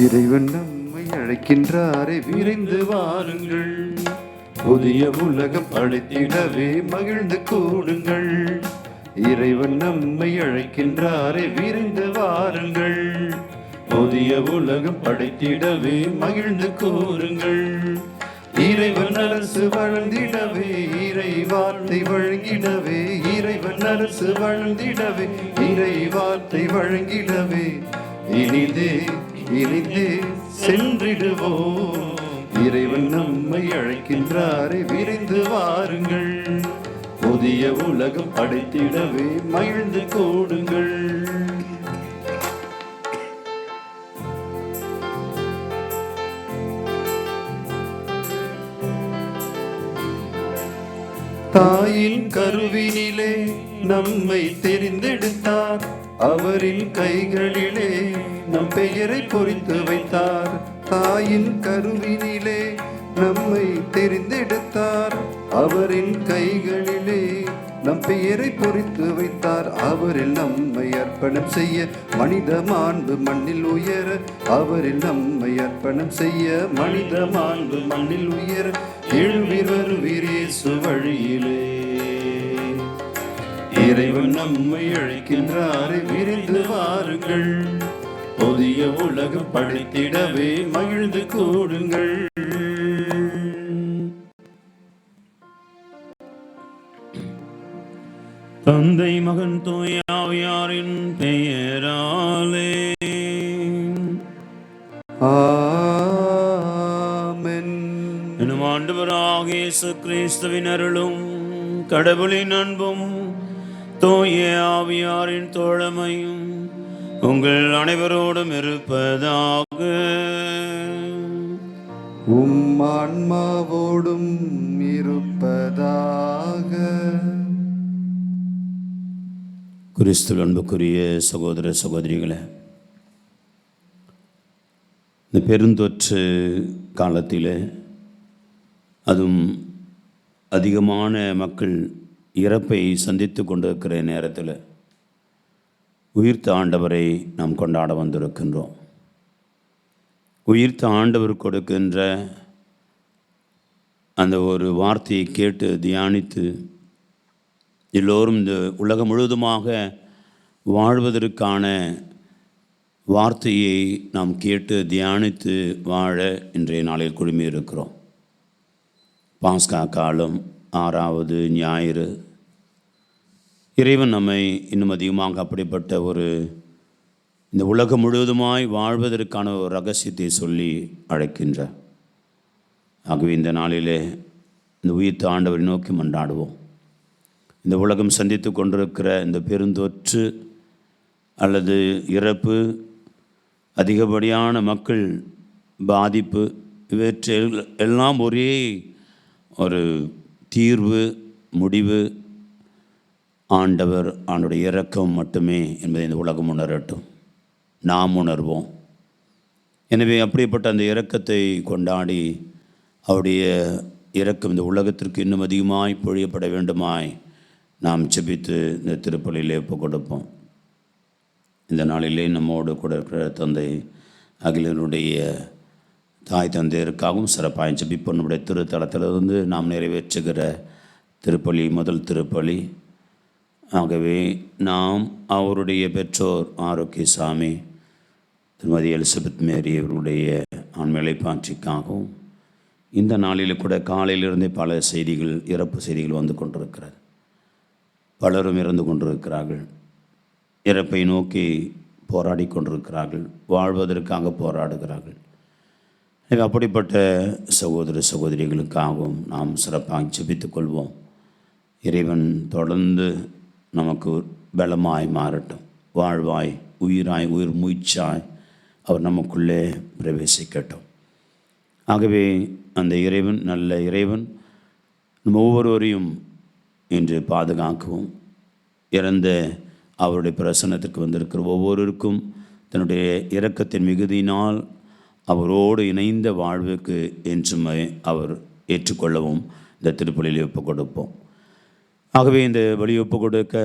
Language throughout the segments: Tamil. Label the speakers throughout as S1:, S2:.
S1: இறைவன் நம்மை அழைக்கின்றாரே, விரைந்து வாருங்கள். புதிய உலகம் படைத்திடவே மகிழ்ந்து கூடுங்கள். இறைவன் நம்மை அழைக்கின்றாரே, விரைந்து வாருங்கள். புதிய உலகம் படைத்திடவே மகிழ்ந்து கூறுங்கள். இறைவன் அரசு வளர்ந்திடவே, இறை வார்த்தை வழங்கிடவே. இறைவன் அரசு வளர்ந்திடவே, இறை வார்த்தை வழங்கிடவே. இனிதே இனிதே சென்றிடுவோம். இறைவன் நம்மை அழைக்கின்றாரே, விரைந்து வாருங்கள். புதிய உலகம் படைத்திடவே மகிழ்ந்து கூடுங்கள். தாயின் கருவினிலே நம்மை தெரிந்தெடுத்தார். அவரின் கைகளிலே நம் பெயரை பொறித்து வைத்தார். தாயின் கருவினிலே நம்மை தெரிந்தெடுத்தார். அவரின் கைகளிலே நம் பெயரை பொறித்து வைத்தார். அவரில் நம்மை அர்ப்பணம் செய்ய மனித மாண்பு மண்ணில் உயர. அவரில் நம்மை அர்ப்பணம் செய்ய மனித மாண்பு மண்ணில் உயர. எழுவீர் வருவீர் இயேசு வழியிலே. இறைவன் நம்மை அழைக்கின்றாரே, விரைந்து வாருங்கள். புதிய உலகம் படைத்திடவே மகிழ்ந்து கூடுங்கள்.
S2: தந்தை மகன் தூய ஆவியாரின் பெயராலே
S1: ஆமென்.
S2: எனும் ஆண்டவராகிய இயேசு கிறிஸ்துவின் அருளும் கடவுளின் அன்பும் தூய ஆவியாரின் தோழமையும் உங்கள் அனைவரோடும் இருப்பதாக.
S1: உம் ஆன்மாவோடும் இருப்பதாக.
S2: கிறிஸ்துவில் அன்புக்குரிய சகோதர சகோதரிகளே, இந்த பெருந்தொற்று காலத்தில் அதுவும் அதிகமான மக்கள் இறப்பை சந்தித்து கொண்டிருக்கிற நேரத்தில் உயிர்த்த ஆண்டவரை நாம் கொண்டாட வந்திருக்கின்றோம். உயிர்த்த ஆண்டவர் கொடுக்கின்ற அந்த ஒரு வார்த்தையை கேட்டு தியானித்து எல்லோரும் இந்த உலகம் முழுவதுமாக வாழ்வதற்கான வார்த்தையை நாம் கேட்டு தியானித்து வாழ இன்றைய நாளில் குழுமியிருக்கிறோம். பாஸ்கா காலம் 6வது ஞாயிறு. இறைவன் நம்மை இன்னும் அதிகமாக அப்படிப்பட்ட இந்த உலகம் முழுவதுமாய் வாழ்வதற்கான ஒரு ரகசியத்தை சொல்லி அழைக்கின்றார். ஆகவே இந்த நாளிலே இந்த உயிர்த்த ஆண்டவரை நோக்கி மன்றாடுவோம். இந்த உலகம் சந்தித்து கொண்டிருக்கிற இந்த பெருந்தொற்று அல்லது இறப்பு, அதிகப்படியான மக்கள் பாதிப்பு, இவற்றில் எல்லாம் ஒரே ஒரு தீர்வு, முடிவு ஆண்டவர், ஆண்டுடைய இரக்கம் மட்டுமே என்பதை இந்த உலகம் உணரட்டும், நாம் உணர்வோம். எனவே அப்படிப்பட்ட அந்த இரக்கத்தை கொண்டாடி அவருடைய இரக்கம் இந்த உலகத்திற்கு இன்னும் அதிகமாய் பொழியப்பட வேண்டுமாய் நாம் ஜெபித்து இந்த திருப்பலியிலே ஒப்புக் கொடுப்போம். இந்த நாளிலே நம்மோடு கூட இருக்கிற தந்தை அகிலனுடைய தாய் தந்தையருக்காகவும் சிறப்பாக ஜெபிப்போம். நம்முடைய திருத்தலத்திலிருந்து நாம் நிறைவேற்றுகிற திருப்பலி முதல் திருப்பலி. ஆகவே நாம் அவருடைய பெற்றோர் ஆரோக்கியசாமி திருமதி எலிசபெத் மேரி அவருடைய ஆண்மையை பாட்சிக்காகவும் இந்த நாளில் கூட காலையிலிருந்தே பல செய்திகள், இறப்பு செய்திகள் வந்து கொண்டிருக்கிறது. பலரும் இறந்து கொண்டிருக்கிறார்கள், இறப்பை நோக்கி போராடி கொண்டிருக்கிறார்கள், வாழ்வதற்காக போராடுகிறார்கள். அப்படிப்பட்ட சகோதர சகோதரிகளுக்காகவும் நாம் சிறப்பாக ஜெபித்துக் கொள்வோம். இறைவன் தொடர்ந்து நமக்கு பலமாய் மாறட்டும், வாழ்வாய், உயிராய், உயிர் மூச்சாய் அவர் நமக்குள்ளே பிரவேசிக்கட்டும். ஆகவே அந்த இறைவன், நல்ல இறைவன், நம்ம ஒவ்வொருவரையும் இன்று பாதுகாக்கவும், இறந்த அவருடைய பிரசன்னத்திற்கு வந்திருக்கிற ஒவ்வொருவருக்கும் தன்னுடைய இரக்கத்தின் மிகுதியினால் அவரோடு இணைந்த வாழ்வுக்கு என்றுமே அவர் ஏற்றுக்கொள்ளவும் இந்த திருப்பலியில் ஒப்புக் கொடுப்போம். ஆகவே இந்த வழி ஒப்புக் கொடுக்க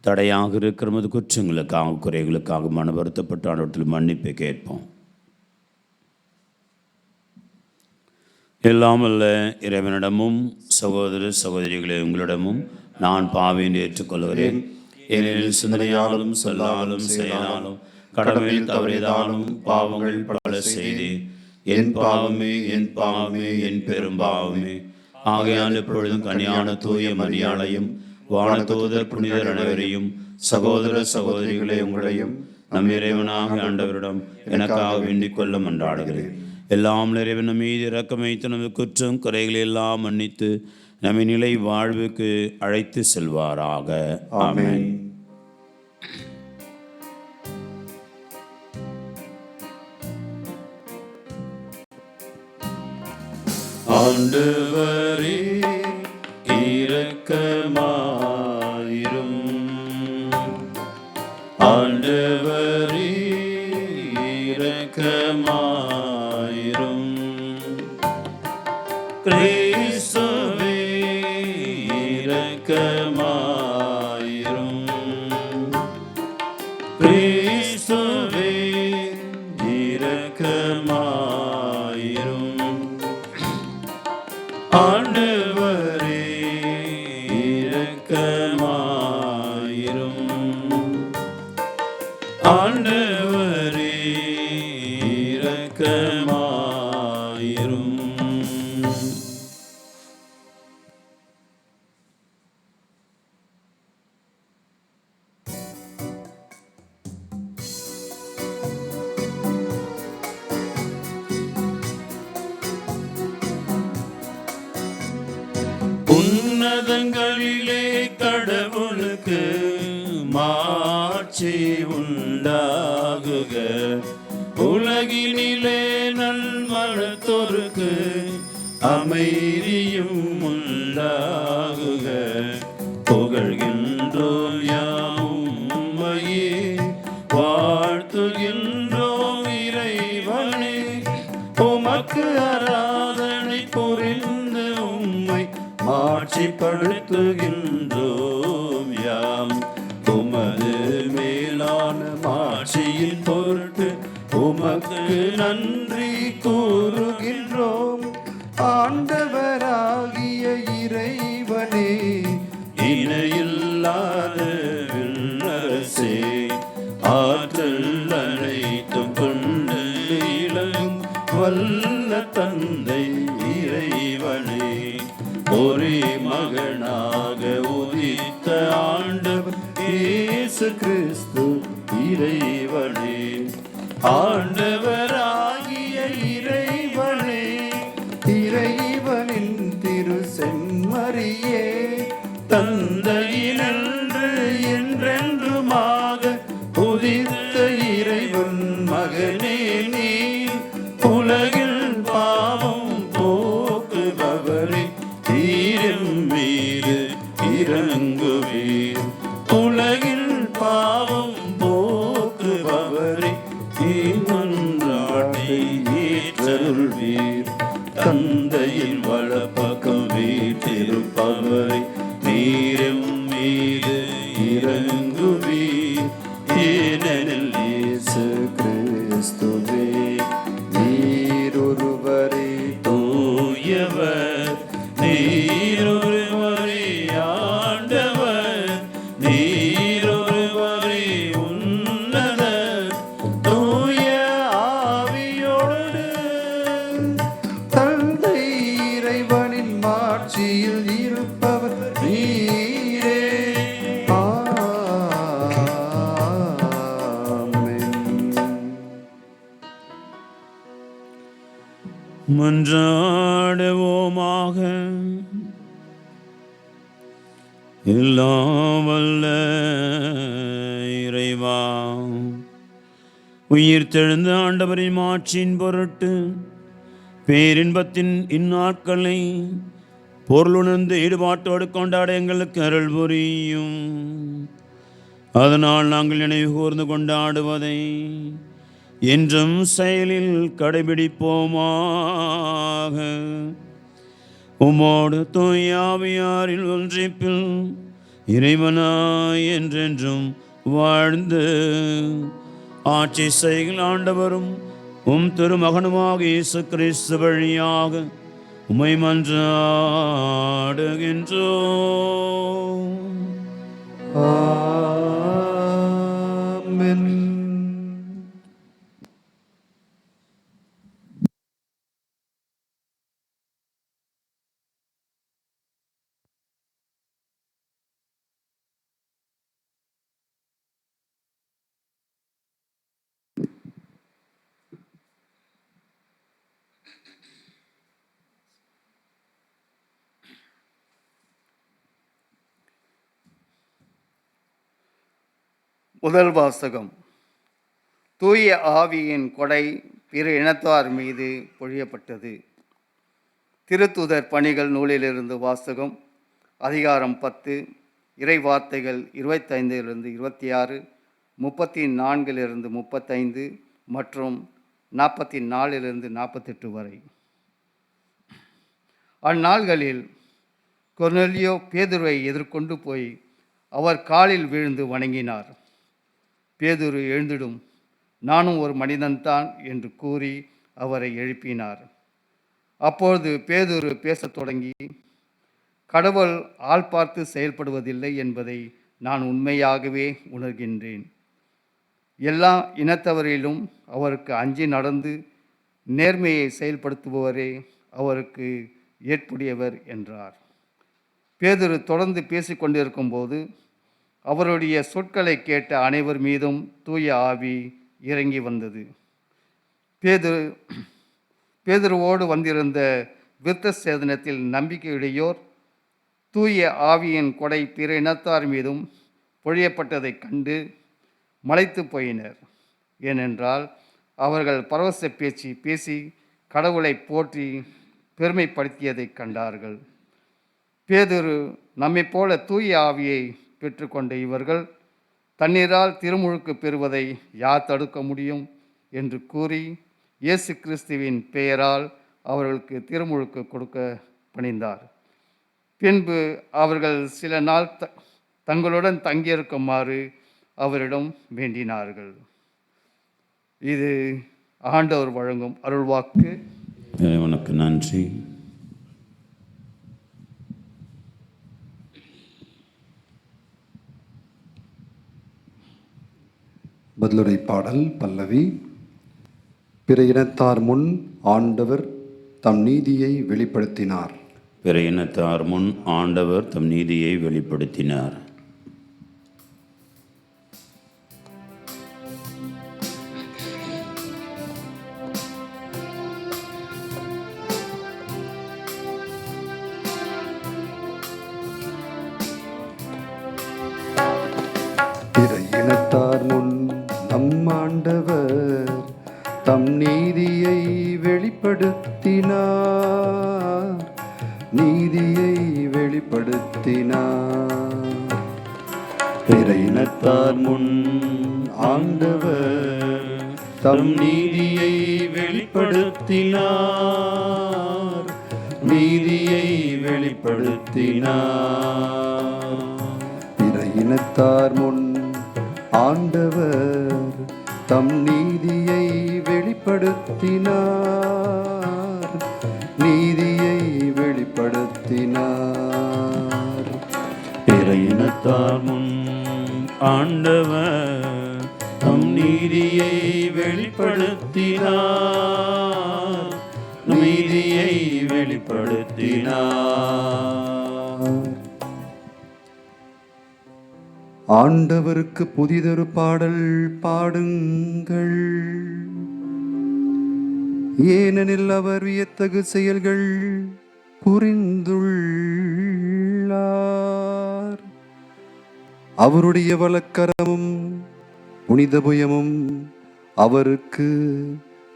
S2: தடையாக இருக்கிற குற்றங்களுக்காக, குறைகளுக்காக மன வருத்தப்பட்ட ஆண்டவரிடத்தில் மன்னிப்பை கேட்போம். எல்லாம் அல்ல இறைவனிடமும் சகோதர சகோதரிகளே உங்களிடமும் நான் பாவியை ஏற்றுக்கொள்கிறேன். ஏனெனில் சிந்தனையாலும் சொல்லாலும் செயலாலும் கடமையில் தவறியதாலும் பாவங்கள் பல செய்தேன். என் பாவமே என் பாவமே என் பெரும் பாவமே. ஆகையால் எப்பொழுதும் கன்னியான தூய மரியாளையும் வானதூதர் புனிதர் அனைவரையும் சகோதர சகோதரிகளே உங்களையும் நம் இறைவனாக ஆண்டவரிடம் எனக்காக வேண்டிக் கொள்ள மன்றாடுகிறேன். எல்லாம் இறைவன் நம் மீது இரக்கம் வைத்து நமது குற்றம் குறைகளை எல்லாம் மன்னித்து நம்மை நிலை வாழ்வுக்கு அழைத்து செல்வாராக. ஆமென். ஆண்டவரே இரக்கமாயிரும். ஆண்டவரே இரக்கமாயிரும். கிறிஸ்துவே இரக்கமாயிரும். கிறிஸ்துவே இரக்கமாயிரும். ஆண்டவரே இரக்கமாயிரும். ஆண்டவரே இரக்கமாயிரும். உன்னதங்களிலே கடவுளுக்கு மாட்சி உண்டாகுக. உலகினிலே நல்மனத்தோருக்கு அமைதியும் உண்டாகுக. புகழ்கின்றோம் யாமையே வாழ்த்துகின்றோம் இறைவனே. உமக்கு ஆராதனை புரிந்து உம்மை மாட்சிப்படுத்துகின்றோம் யாம். உமது மேலான மாட்சியின் பொருட்டு உமக்கு நன்றி கூறுகின்றோம். ஆண்டவராகிய இறைவனே இணையில்லாத விண்ணரசே, ஆற்றல் அனைத்தும் கொண்டு இளம் வல்ல தந்தை இறைவனே, ஒரே மகனாக உதித்த ஆண்டவர் இயேசு கிறிஸ்து இறைவனே. ஆண்டவராகிய இறைவனே, இறைவனின் திரு செம்மறியே, தந்தையினின்று என்றென்றுமாக உதித்த இறைவன் மகனே நீ, உலகில் பாவம் போக்குபவரே தீரும் மீது இறங்குவீர். உலகில் பாவம் போக்குபவரே மன்றாட்டை ஏற்றருள்வீர். தந்தையின் வலப்பக்கம் வீற்றிருப்பவரை நீரும் மீது இறங்குவீர். ஏனெனில் இயேசு கிறிஸ்துவே நீரொருவரே தூயவர், நீரொருவரே ஆண்டவர், நீரொருவரே உன்னதர். தூய ஆவியோடு தந்தை இறைவனின் மாட்சியில் இருப்பவர் நீரே. மன்றாடுவோமாக. எல்லாம் வல்ல இறைவா, உயிர் தெழுந்த ஆண்டவரின் மாட்சியின் பொருட்டு பேரின்பத்தின் இந்நாட்களை பொருளுணர்ந்து ஈடுபாட்டோடு கொண்டாட எங்களுக்கு அருள் புரியும். அதனால் நாங்கள் நினைவு கூர்ந்து கொண்டாடுவதை என்றும் செயலில் கடைபிடிப்போமாக. உமோடு தூய ஆவியாரில் ஒன்றிப்பில் இறைவனாய் என்றென்றும் வாழ்ந்து ஆட்சி செய்கிற ஆண்டவரும் உம் திருமகனுமாக இயேசு கிறிஸ்து வழியாக உம்மை மன்றாடுகின்றோம்.
S1: ஆமென்.
S3: முதல் வாசகம். தூய ஆவியின் கொடை பிற இனத்தார் மீது பொழியப்பட்டது. திருத்துதர் பணிகள் நூலிலிருந்து வாசகம். அதிகாரம் 10, இறை வார்த்தைகள் 25 26, 34 35 மற்றும் 44 48 வரை. அந்நாள்களில் கொர்நேலியோ பேதுருவை எதிர்கொண்டு போய் அவர் காலில் விழுந்து வணங்கினார். பேதுரு எழுந்திடும், நானும் ஒரு மனிதன்தான் என்று கூறி அவரை எழுப்பினார். அப்பொழுது பேதுரு பேசத் தொடங்கி, கடவுள் ஆள் பார்த்து செயல்படுவதில்லை என்பதை நான் உண்மையாகவே உணர்கின்றேன். எல்லா இனத்தவரிலும் அவருக்கு அஞ்சி நடந்து நேர்மையை செயல்படுத்துபவரே அவருக்கு ஏற்புடையவர் என்றார். பேதுரு தொடர்ந்து பேசிக்கொண்டிருக்கும் போது அவருடைய சொற்களை கேட்ட அனைவர் மீதும் தூய ஆவி இறங்கி வந்தது. பேதுருவோடு வந்திருந்த விருத்த சேதனத்தில் நம்பிக்கையுடையோர் தூய ஆவியின் கொடை பிற இனத்தார் மீதும் பொழியப்பட்டதைக் கண்டு மலைத்து போயினர். ஏனென்றால் அவர்கள் பரவச பேச்சு பேசி கடவுளை போற்றி பெருமைப்படுத்தியதைக் கண்டார்கள். பேதுரு, நம்மை போல தூய ஆவியை பெற்றுக்கொண்ட இவர்கள் தண்ணீரால் திருமுழுக்கு பெறுவதை யார் தடுக்க முடியும் என்று கூறி இயேசு கிறிஸ்துவின் பெயரால் அவர்களுக்கு திருமுழுக்கு கொடுக்க பணிந்தார். பின்பு அவர்கள் சில நாள் தங்களுடன் தங்கியிருக்குமாறு அவரிடம் வேண்டினார்கள். இது ஆண்டவர் வழங்கும் அருள்வாக்கு.
S2: இறைவனுக்கு நன்றி.
S1: பதிலுரை பாடல் பல்லவி. பிற இனத்தார் முன் ஆண்டவர் தம் நீதியை வெளிப்படுத்தினார்.
S2: பிற இனத்தார் முன் ஆண்டவர் தம் நீதியை வெளிப்படுத்தினார்.
S1: பிற இனத்தார் முன் நம் ஆண்டவர் தம் நீதியை வெளிப்படுத்தினார். நீதியை வெளிப்படுத்தினார். பிற இனத்தார் முன் ஆண்டவர் தம் நீதியை வெளிப்படுத்தினார். நீதியை வெளிப்படுத்தினார். பிற இனத்தார் முன் ஆண்டவர் தம் நீதியை வெளிப்படுத்தினார். நீதியை வெளிப்படுத்தினார்.
S2: பிற இனத்தார் முன் ஆண்டவர் தம் நீதியை வெளிப்படுத்தினார். நீதியை வெளிப்படுத்தினார்.
S1: ஆண்டவருக்கு புதிதொரு பாடல் பாடுங்கள். ஏனெனில் அவர் வியத்தகு செயல்கள் புரிந்துள்ளார். அவருடைய வலக்கரமும் புனித புயமும் அவருக்கு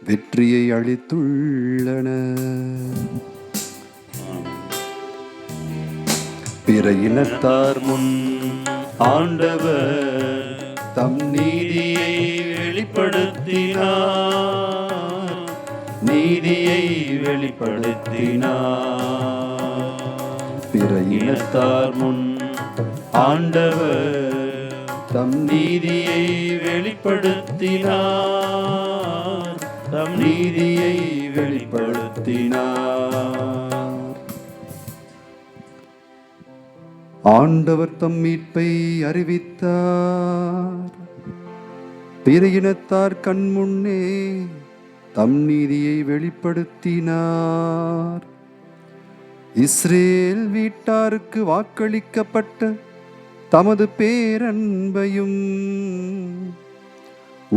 S1: வெற்றியை அளித்துள்ளன. பிற இனத்தார் முன் ஆண்டவர் தம் நீதியை வெளிப்படுத்தினார். நீதியை வெளிப்படுத்தினார். பிற இனத்தார் முன் ஆண்டவர் தம் நீதியை வெளிப்படுத்தினார். தம் நீதியை வெளிப்படுத்தினார். ஆண்டவர் தம் மீட்பை அறிவித்தார். பிற இனத்தார் கண்முன்னே தம் நீதியை வெளிப்படுத்தினார். இஸ்ரேல் வீட்டாருக்கு வாக்களிக்கப்பட்ட தமது பேரன்பையும்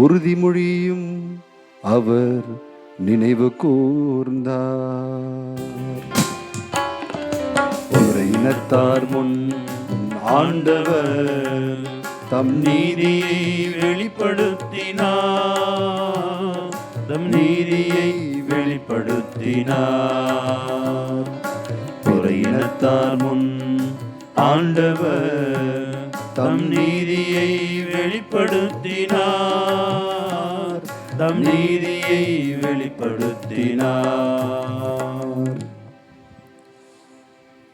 S1: உறுதிமொழியும் அவர் நினைவு கூர்ந்தார். ஒரு இனத்தார் முன் ஆண்டவர் தம் நீதியை வெளிப்படுத்தினார். தம் நீதியை வெளிப்படுத்தினார். ஒரு இனத்தார் முன் ஆண்டவர் தம் நீதியை வெளிப்படுத்தினார். தம் நீதியை வெளிப்படுத்தினார்.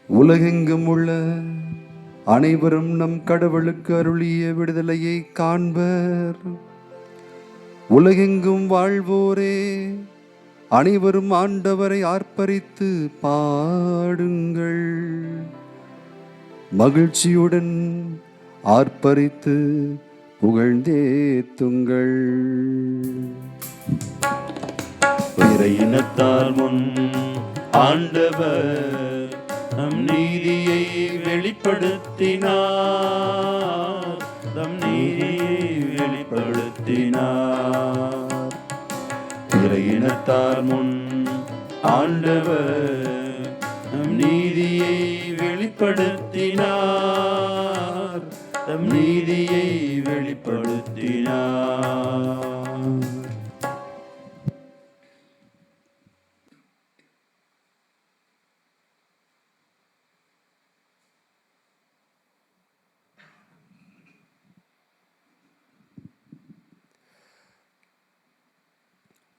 S1: உலகெங்கும் உள்ள அனைவரும் நம் கடவுளுக்கு அருளிய விடுதலையை காண்பர். உலகெங்கும் வாழ்வோரே அனைவரும் ஆண்டவரை ஆர்ப்பரித்து பாடுங்கள். மகிழ்ச்சியுடன் ஆர்ப்பரித்து புகழ்ந்தேத்துங்கள். பிற இனத்தார் முன் ஆண்டவர் தம் நீதியை வெளிப்படுத்தினார். தம் நீதியை வெளிப்படுத்தினார். பிற இனத்தார் முன் ஆண்டவர் தம் நீதியை வெளிப்படுத்தினார். தம் நீதியை வெளிப்படுத்தினார்.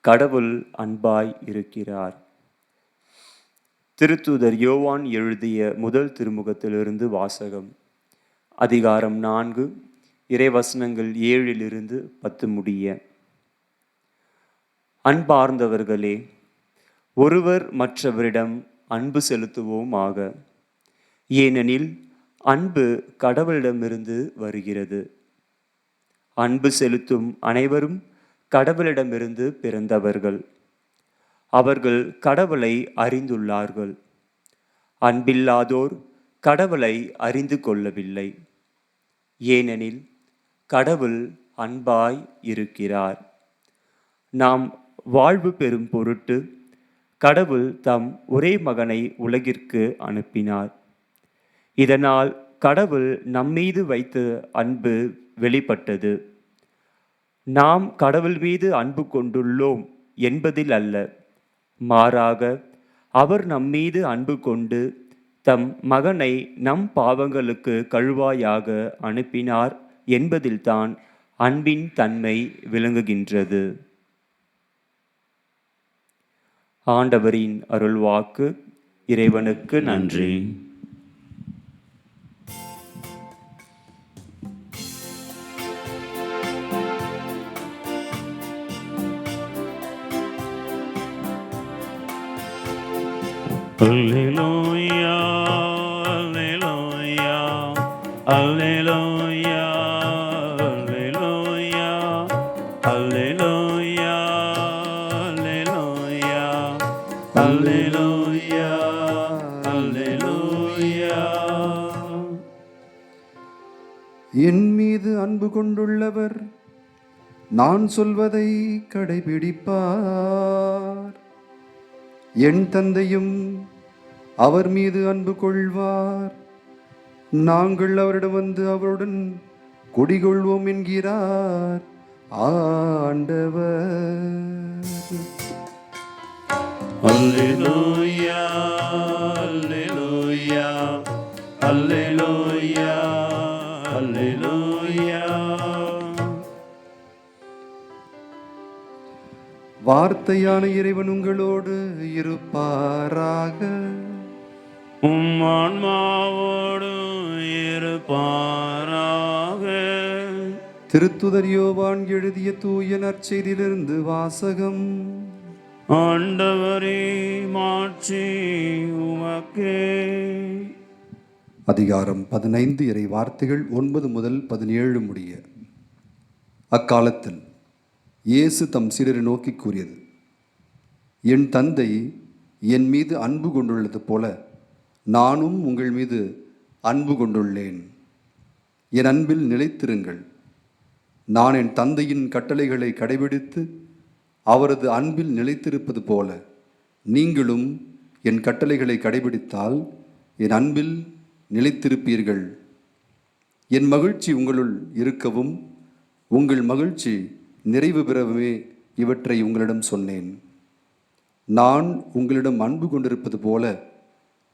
S4: கடவுள் அன்பாய் இருக்கிறார். திருத்தூதர் யோவான் எழுதிய முதல் திருமுகத்திலிருந்து வாசகம். அதிகாரம் 4, இறைவசனங்கள் 7-10 முடிய. அன்பார்ந்தவர்களே, ஒருவர் மற்றவரிடம் அன்பு செலுத்துவோமாக. ஏனெனில் அன்பு கடவுளிடமிருந்து வருகிறது. அன்பு செலுத்தும் அனைவரும் கடவுளிடமிருந்து பிறந்தவர்கள். அவர்கள் கடவுளை அறிந்துள்ளார்கள். அன்பில்லாதோர் கடவுளை அறிந்து கொள்ளவில்லை. ஏனெனில் கடவுள் அன்பாய் இருக்கிறார். நாம் வாழ்வு பெறும் பொருட்டு கடவுள் தம் ஒரே மகனை உலகிற்கு அனுப்பினார். இதனால் கடவுள் நம்மீது வைத்த அன்பு வெளிப்பட்டது. நாம் கடவுள் மீது அன்பு கொண்டுள்ளோம் என்பதில் அல்ல, மாறாக அவர் நம்மீது அன்பு கொண்டு தம் மகனை நம் பாவங்களுக்கு கழுவாயாக அனுப்பினார் என்பதில்தான் அன்பின் தன்மை விளங்குகின்றது. ஆண்டவரின் அருள்வாக்கு. இறைவனுக்கு நன்றி.
S2: அல்லேலூயா, அல்லேலூயா, அல்லேலூயா, அல்லேலூயா, அல்லேலூயா, அல்லேலூயா, அல்லேலூயா, அல்லேலூயா.
S1: என் மீது அன்பு கொண்டுள்ளவர் நான் சொல்வதை கடைபிடிப்பார். என் தந்தையும் அவர் மீது அன்பு கொள்வார். நாங்கள் அவரிடம் வந்து அவருடன் குடிகொள்வோம் என்கிறார் ஆண்டவர்.
S2: அல்லேலூயா, அல்லேலூயா, அல்லேலூயா, அல்லேலூயா.
S1: வார்த்தையான இறைவன் உங்களோடு இருப்பாராக.
S2: உம் ஆன்மாவோடு இருப்பாராக.
S1: திருத்துதர் யோவான் எழுதிய தூய நற்செய்தியிலிருந்து வாசகம்.
S2: ஆண்டவரே, மாட்சி உமக்கே.
S1: அதிகாரம் 15 இறை வார்த்தைகள் 9 முதல் 17 முடிய. அக்காலத்தில் இயேசு தம் சீடரை நோக்கி கூறியது: என் தந்தை என் மீது அன்பு கொண்டுள்ளது போல நானும் உங்கள் மீது அன்பு கொண்டுள்ளேன். என் அன்பில் நிலைத்திருங்கள். நான் என் தந்தையின் கட்டளைகளை கடைபிடித்து அவரது அன்பில் நிலைத்திருப்பது போல நீங்களும் என் கட்டளைகளை கடைபிடித்தால் என் அன்பில் நிலைத்திருப்பீர்கள். என் மகிழ்ச்சி உங்களுள் இருக்கவும் உங்கள் மகிழ்ச்சி நிறைவு பெறவே இவற்றை உங்களிடம் சொன்னேன். நான் உங்களிடம் அன்பு கொண்டிருப்பது போல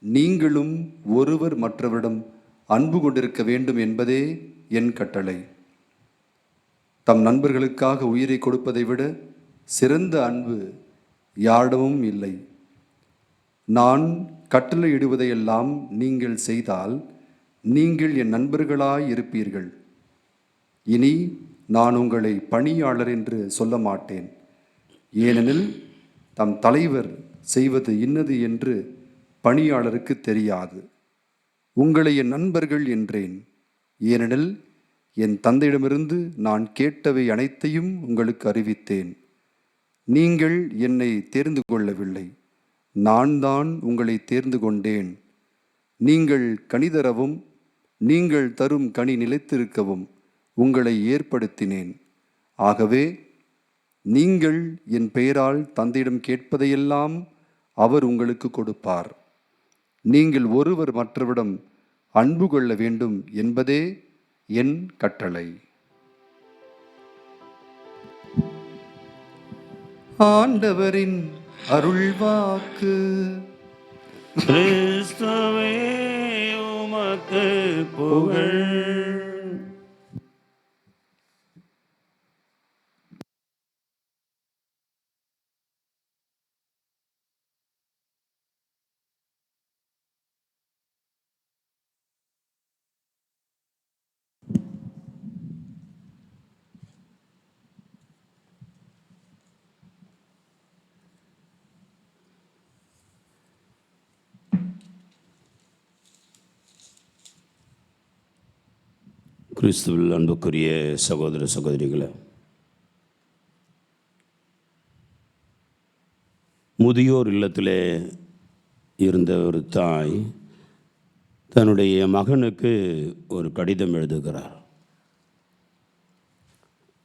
S1: நீங்களும் ஒருவர் மற்றவரிடம் அன்பு கொண்டிருக்க வேண்டும் என்பதே என் கட்டளை. தம் நண்பர்களுக்காக உயிரை கொடுப்பதை விட சிறந்த அன்பு யாரிடமும் இல்லை. நான் கட்டளையிடுவதையெல்லாம் நீங்கள் செய்தால் நீங்கள் என் நண்பர்களாய் இருப்பீர்கள். இனி நான் உங்களை பணியாளர் என்று சொல்ல மாட்டேன், ஏனெனில் தம் தலைவர் செய்வது இன்னது என்று பணியாளருக்கு தெரியாது. உங்களை என் நண்பர்கள் என்றேன், ஏனெனில் என் தந்தையிடமிருந்து நான் கேட்டவை அனைத்தையும் உங்களுக்கு அறிவித்தேன். நீங்கள் என்னை தேர்ந்து கொள்ளவில்லை, நான் தான் உங்களை தேர்ந்து கொண்டேன். நீங்கள் கனி தரவும் நீங்கள் தரும் கனி நிலைத்திருக்கவும் உங்களை ஏற்படுத்தினேன். ஆகவே நீங்கள் என் பெயரால் தந்தையிடம் கேட்பதையெல்லாம் அவர் உங்களுக்கு கொடுப்பார். நீங்கள் ஒருவர் மற்றவரிடம் அன்பு கொள்ள வேண்டும் என்பதே என் கட்டளை. ஆண்டவரின் அருள்வாக்கு.
S2: கிறிஸ்துவே உமக்கு புகழ். கிறிஸ்துவில் அன்புக்குரிய சகோதர சகோதரிகளை, முதியோர் இல்லத்திலே இருந்த ஒரு தாய் தன்னுடைய மகனுக்கு ஒரு கடிதம் எழுதுகிறார்.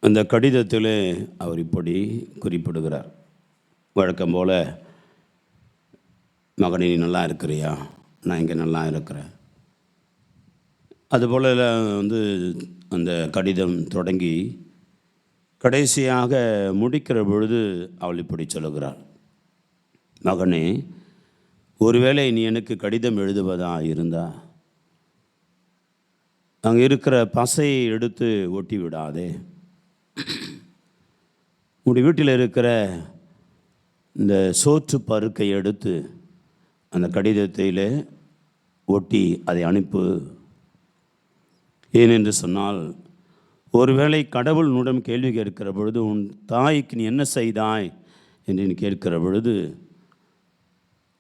S2: அந்த கடிதத்தில் அவர் இப்படி குறிப்பிடுகிறார்: வழக்கம் போல், மகனே நீ நல்லா இருக்கிறியா? நான் இங்கே நல்லா இருக்கிறேன். அதுபோல் அந்த கடிதம் தொடங்கி கடைசியாக முடிக்கிற பொழுது அவள் இப்படி சொல்லுகிறாள்: மகனே, ஒருவேளை நீ எனக்கு கடிதம் எழுதுவதா இருந்தா அங்கே இருக்கிற பசையை எடுத்து ஒட்டி விடாதே. உன்னுடைய வீட்டில் இருக்கிற இந்த சோற்று பருக்கை எடுத்து அந்த கடிதத்தில் ஒட்டி அதை அனுப்பு. ஏனென்று சொன்னால், ஒருவேளை கடவுள் உன்னிடம் கேள்வி கேட்கிற பொழுது, உன் தாய்க்கு நீ என்ன செய்தாய் என்று நீ கேட்கிற பொழுது,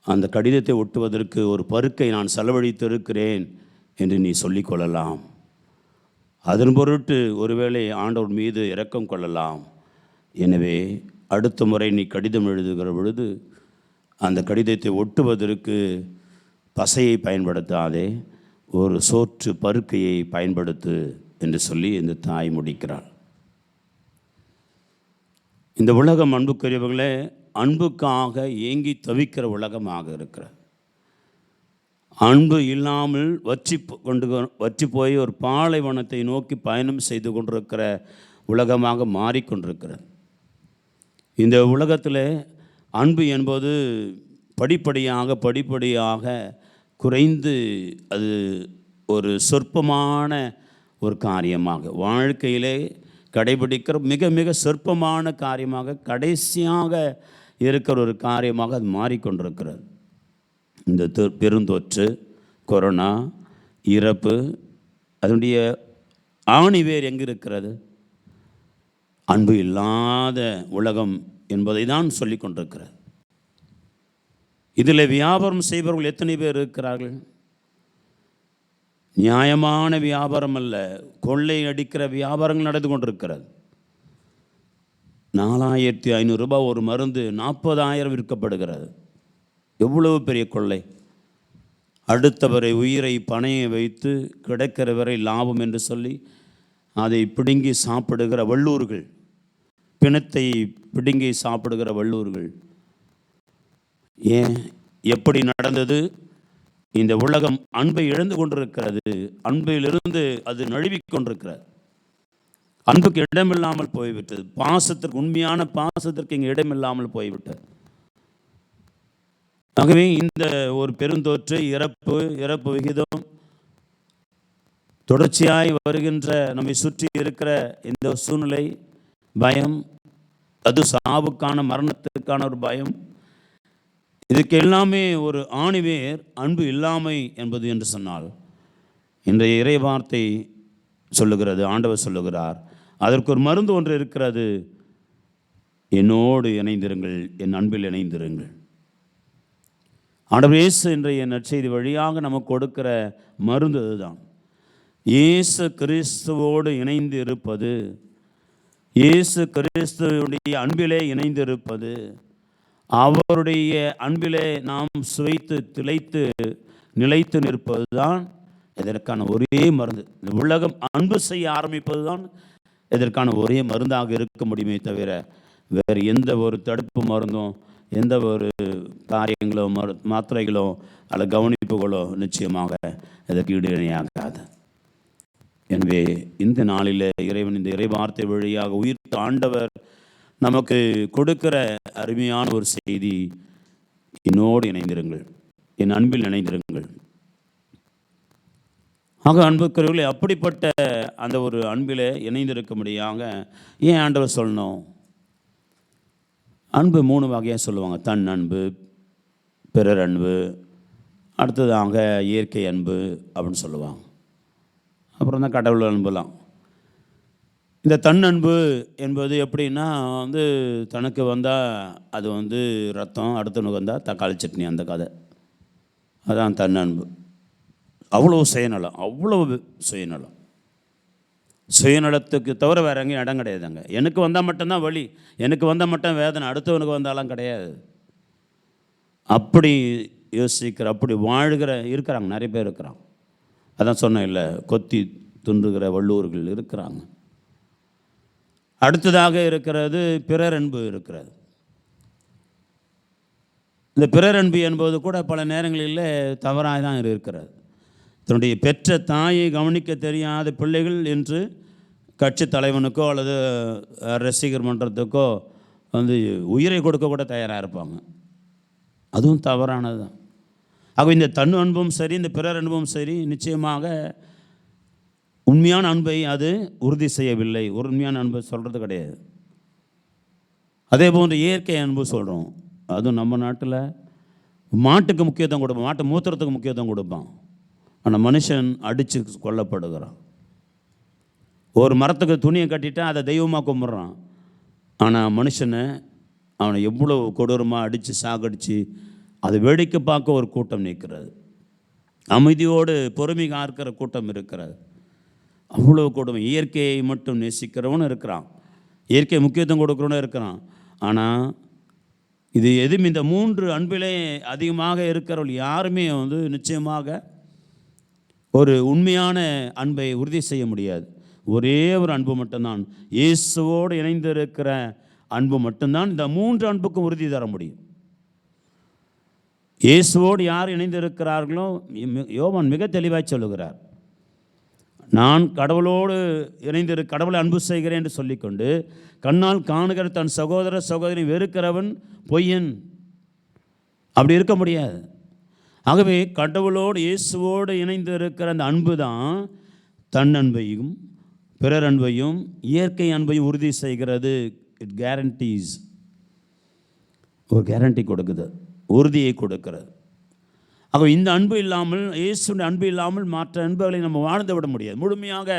S2: அந்த கடிதத்தை ஒட்டுவதற்கு ஒரு பருக்கை நான் செலவழித்திருக்கிறேன் என்று நீ சொல்லிக்கொள்ளலாம். அதன் பொருட்டு ஒருவேளை ஆண்டவர் மீது இரக்கம் கொள்ளலாம். எனவே அடுத்த முறை நீ கடிதம் எழுதுகிற பொழுது அந்த கடிதத்தை ஒட்டுவதற்கு பசையை பயன்படுத்தாதே, ஒரு சோற்று பருக்கையை பயன்படுத்து என்று சொல்லி இந்த தாய் முடிக்கிறாள். இந்த உலகம், அன்புக்குரியவர்களே, அன்புக்காக ஏங்கி தவிக்கிற உலகமாக இருக்கிற, அன்பு இல்லாமல் வற்றி போய் ஒரு பாலைவனத்தை நோக்கி பயணம் செய்து கொண்டிருக்கிற உலகமாக மாறிக்கொண்டிருக்கிறது. இந்த உலகத்தில் அன்பு என்பது படிப்படியாக குறைந்து அது ஒரு சொற்பமான ஒரு காரியமாக, வாழ்க்கையிலே கடைபிடிக்கிற மிக மிக சொற்பமான காரியமாக, கடைசியாக இருக்கிற ஒரு காரியமாக அது மாறிக்கொண்டிருக்கிறது. இந்த பெருந்தொற்று, கொரோனா, இறப்பு, அதனுடைய ஆணிவேர் எங்கே இருக்கிறது? அன்பு இல்லாத உலகம் என்பதை தான் சொல்லி கொண்டிருக்கிறது. இதில் வியாபாரம் செய்பவர்கள் எத்தனை பேர் இருக்கிறார்கள்? நியாயமான வியாபாரம் அல்ல, கொள்ளை அடிக்கிற வியாபாரங்கள் நடந்து கொண்டிருக்கிறது. 4500 ரூபாய் ஒரு மருந்து 40,000 விற்கப்படுகிறது. எவ்வளவு பெரிய கொள்ளை! அடுத்தவரை உயிரை பணையை வைத்து கிடைக்கிற வரை லாபம் என்று சொல்லி அதை பிடுங்கி சாப்பிடுகிற வல்லூர்கள், பிணத்தை பிடுங்கி சாப்பிடுகிற வல்லூர்கள். ஏன் எப்படி நடந்தது? இந்த உலகம் அன்பை இழந்து கொண்டிருக்கிறது. அன்பிலிருந்து அது நழுவிக் கொண்டிருக்கிறது. அன்புக்கு இடமில்லாமல் போய்விட்டது. பாசத்திற்கு, உண்மையான பாசத்திற்கு இங்கே இடமில்லாமல் போய்விட்டது. ஆகவே இந்த ஒரு பெருந்தொற்று, இறப்பு விகிதம், தொடர்ச்சியாய் வருகின்ற நம்மை சுற்றி இருக்கிற இந்த சூழ்நிலை, பயம், அது சாவுக்கான, மரணத்திற்கான ஒரு பயம், இதுக்கு எல்லாமே ஒரு ஆணிவேர் அன்பு இல்லாமை என்பது என்று சொன்னால், இன்றைய இறை வார்த்தை சொல்லுகிறது, ஆண்டவர் சொல்லுகிறார், அதற்கு ஒரு மருந்து ஒன்று இருக்கிறது. என்னோடு இணைந்திருங்கள், என் அன்பில் இணைந்திருங்கள். ஆண்டவர் இயேசு இன்றைய நற்செய்தி வழியாக நமக்கு கொடுக்கிற மருந்து அதுதான். இயேசு கிறிஸ்துவோடு இணைந்து இருப்பது, இயேசு கிறிஸ்துவுடைய அன்பிலே இணைந்து இருப்பது, அவருடைய அன்பிலே நாம் சுவைத்து திளைத்து நிலைத்து நிற்பது தான் இதற்கான ஒரே மருந்து. இந்த உலகம் அன்பு செய்ய ஆரம்பிப்பது தான் இதற்கான ஒரே மருந்தாக இருக்க முடியுமே தவிர வேறு எந்த ஒரு தடுப்பு மருந்தும், எந்த ஒரு காரியங்களோ, மாத்திரைகளோ அல்ல கவனிப்புகளோ நிச்சயமாக இதற்கு ஈடு இணையாகாது. எனவே இந்த நாளில் இறைவன் இந்த இறை வார்த்தை வழியாக உயிர்த்த ஆண்டவர் நமக்கு கொடுக்கிற அருமையான ஒரு செய்தி, என்னோடு இணைந்திருங்கள், என் அன்பில் இணைந்திருங்கள். ஆக அன்புக்குரியவர்களே, அப்படிப்பட்ட அந்த ஒரு அன்பில் இணைந்திருக்க முடியாங்க ஏன் ஆண்டவர் சொல்லணும்? அன்பு 3 வகையாக சொல்லுவாங்க. தன் அன்பு, பிறர் அன்பு, அடுத்ததாக இயற்கை அன்பு அப்படின்னு சொல்லுவாங்க. அப்புறம் தான் கடவுள் அன்புலாம். இந்த தன் அன்பு என்பது எப்படின்னா தனக்கு வந்தால் அது ரத்தம், அடுத்தவனுக்கு வந்தால் தக்காளி சட்னி, அந்த கதை. அதான் தன் அன்பு. அவ்வளோ சுயநலம், அவ்வளவு சுயநலம். சுயநலத்துக்கு தவிர வேறு எங்கேயும் இடம் கிடையாதுங்க. எனக்கு வந்தால் மட்டும்தான் வலி, எனக்கு வந்தால் மட்டும் வேதனை, அடுத்தவனுக்கு வந்தாலும் கிடையாது. அப்படி யோசிக்கிற, அப்படி வாழ்கிற இருக்கிறாங்க, நிறைய பேர் இருக்கிறாங்க. அதான் சொன்னேன் இல்லை, கொத்தி துண்டுகிற வல்லூர்கள் இருக்கிறாங்க. அடுத்ததாக இருக்கிறது பிறர் அன்பு இருக்கிறது. இந்த பிறர் அன்பு என்பது கூட பல நேரங்களில் தவறாக தான் இருக்கிறது. தன்னுடைய பெற்ற தாயை கவனிக்க தெரியாத பிள்ளைகள் என்று கட்சி தலைவனுக்கோ அல்லது ரசிகர் மன்றத்துக்கோ உயிரை கொடுக்க கூட தயாராக இருப்பாங்க. அதுவும் தவறானது தான். ஆக இந்த தன் அன்பும் சரி, இந்த பிறர் அன்பும் சரி, நிச்சயமாக உண்மையான அன்பை அது உறுதி செய்யவில்லை. உண்மையான அன்பை சொல்கிறது கிடையாது. அதே போன்று இயற்கை அன்பு சொல்கிறோம். அதுவும் நம்ம நாட்டில் மாட்டுக்கு முக்கியத்துவம் கொடுப்போம், மாட்டு மூத்திரத்துக்கு முக்கியத்துவம் கொடுப்பான். ஆனால் மனுஷன் அடித்து கொல்லப்படுகிறான். ஒரு மரத்துக்கு துணியை கட்டிட்டா அதை தெய்வமாக கும்பிட்றான். ஆனால் மனுஷனை அவனை எவ்வளோ கொடூரமாக அடித்து சாகடித்து அதை வேடிக்கை பார்க்க ஒரு கூட்டம் நிற்கிறது. அமைதியோடு பொறுமை காக்கிற கூட்டம் இருக்கிறது. அவ்வளோ கொடுமை. இயற்கையை மட்டும் நேசிக்கிறவனும் இருக்கிறான், இயற்கை முக்கியத்துவம் கொடுக்குறவனும் இருக்கிறான். ஆனால் இது எதுவும் இந்த 3 அன்பிலே அதிகமாக இருக்கிறவர்கள் யாருமே நிச்சயமாக ஒரு உண்மையான அன்பை உறுதி செய்ய முடியாது. ஒரே ஒரு அன்பு மட்டும்தான், இயேசுவோடு இணைந்திருக்கிற அன்பு மட்டும்தான் இந்த 3 அன்புக்கும் உறுதி தர முடியும். இயேசுவோடு யார் இணைந்திருக்கிறார்களோ, யோவான் மிக தெளிவாக சொல்லுகிறார், நான் கடவுளோடு கடவுளை அன்பு செய்கிறேன் என்று சொல்லிக்கொண்டு கண்ணால் காணுகிற தன் சகோதர சகோதரி வெறுக்கிறவன் பொய்யன். அப்படி இருக்க முடியாது. ஆகவே கடவுளோடு இயேசுவோடு இணைந்து இருக்கிற அந்த அன்பு தான் தன் அன்பையும் பிறர் அன்பையும் இயற்கை அன்பையும் உறுதி செய்கிறது. இட் கேரண்டீஸ், ஒரு கேரண்டி கொடுக்குது, உறுதியை கொடுக்கிறது. ஆக இந்த அன்பு இல்லாமல், இயேசுடைய அன்பு இல்லாமல் மற்ற அன்புகளை நம்ம வாழ்ந்து விட முடியாது, முழுமையாக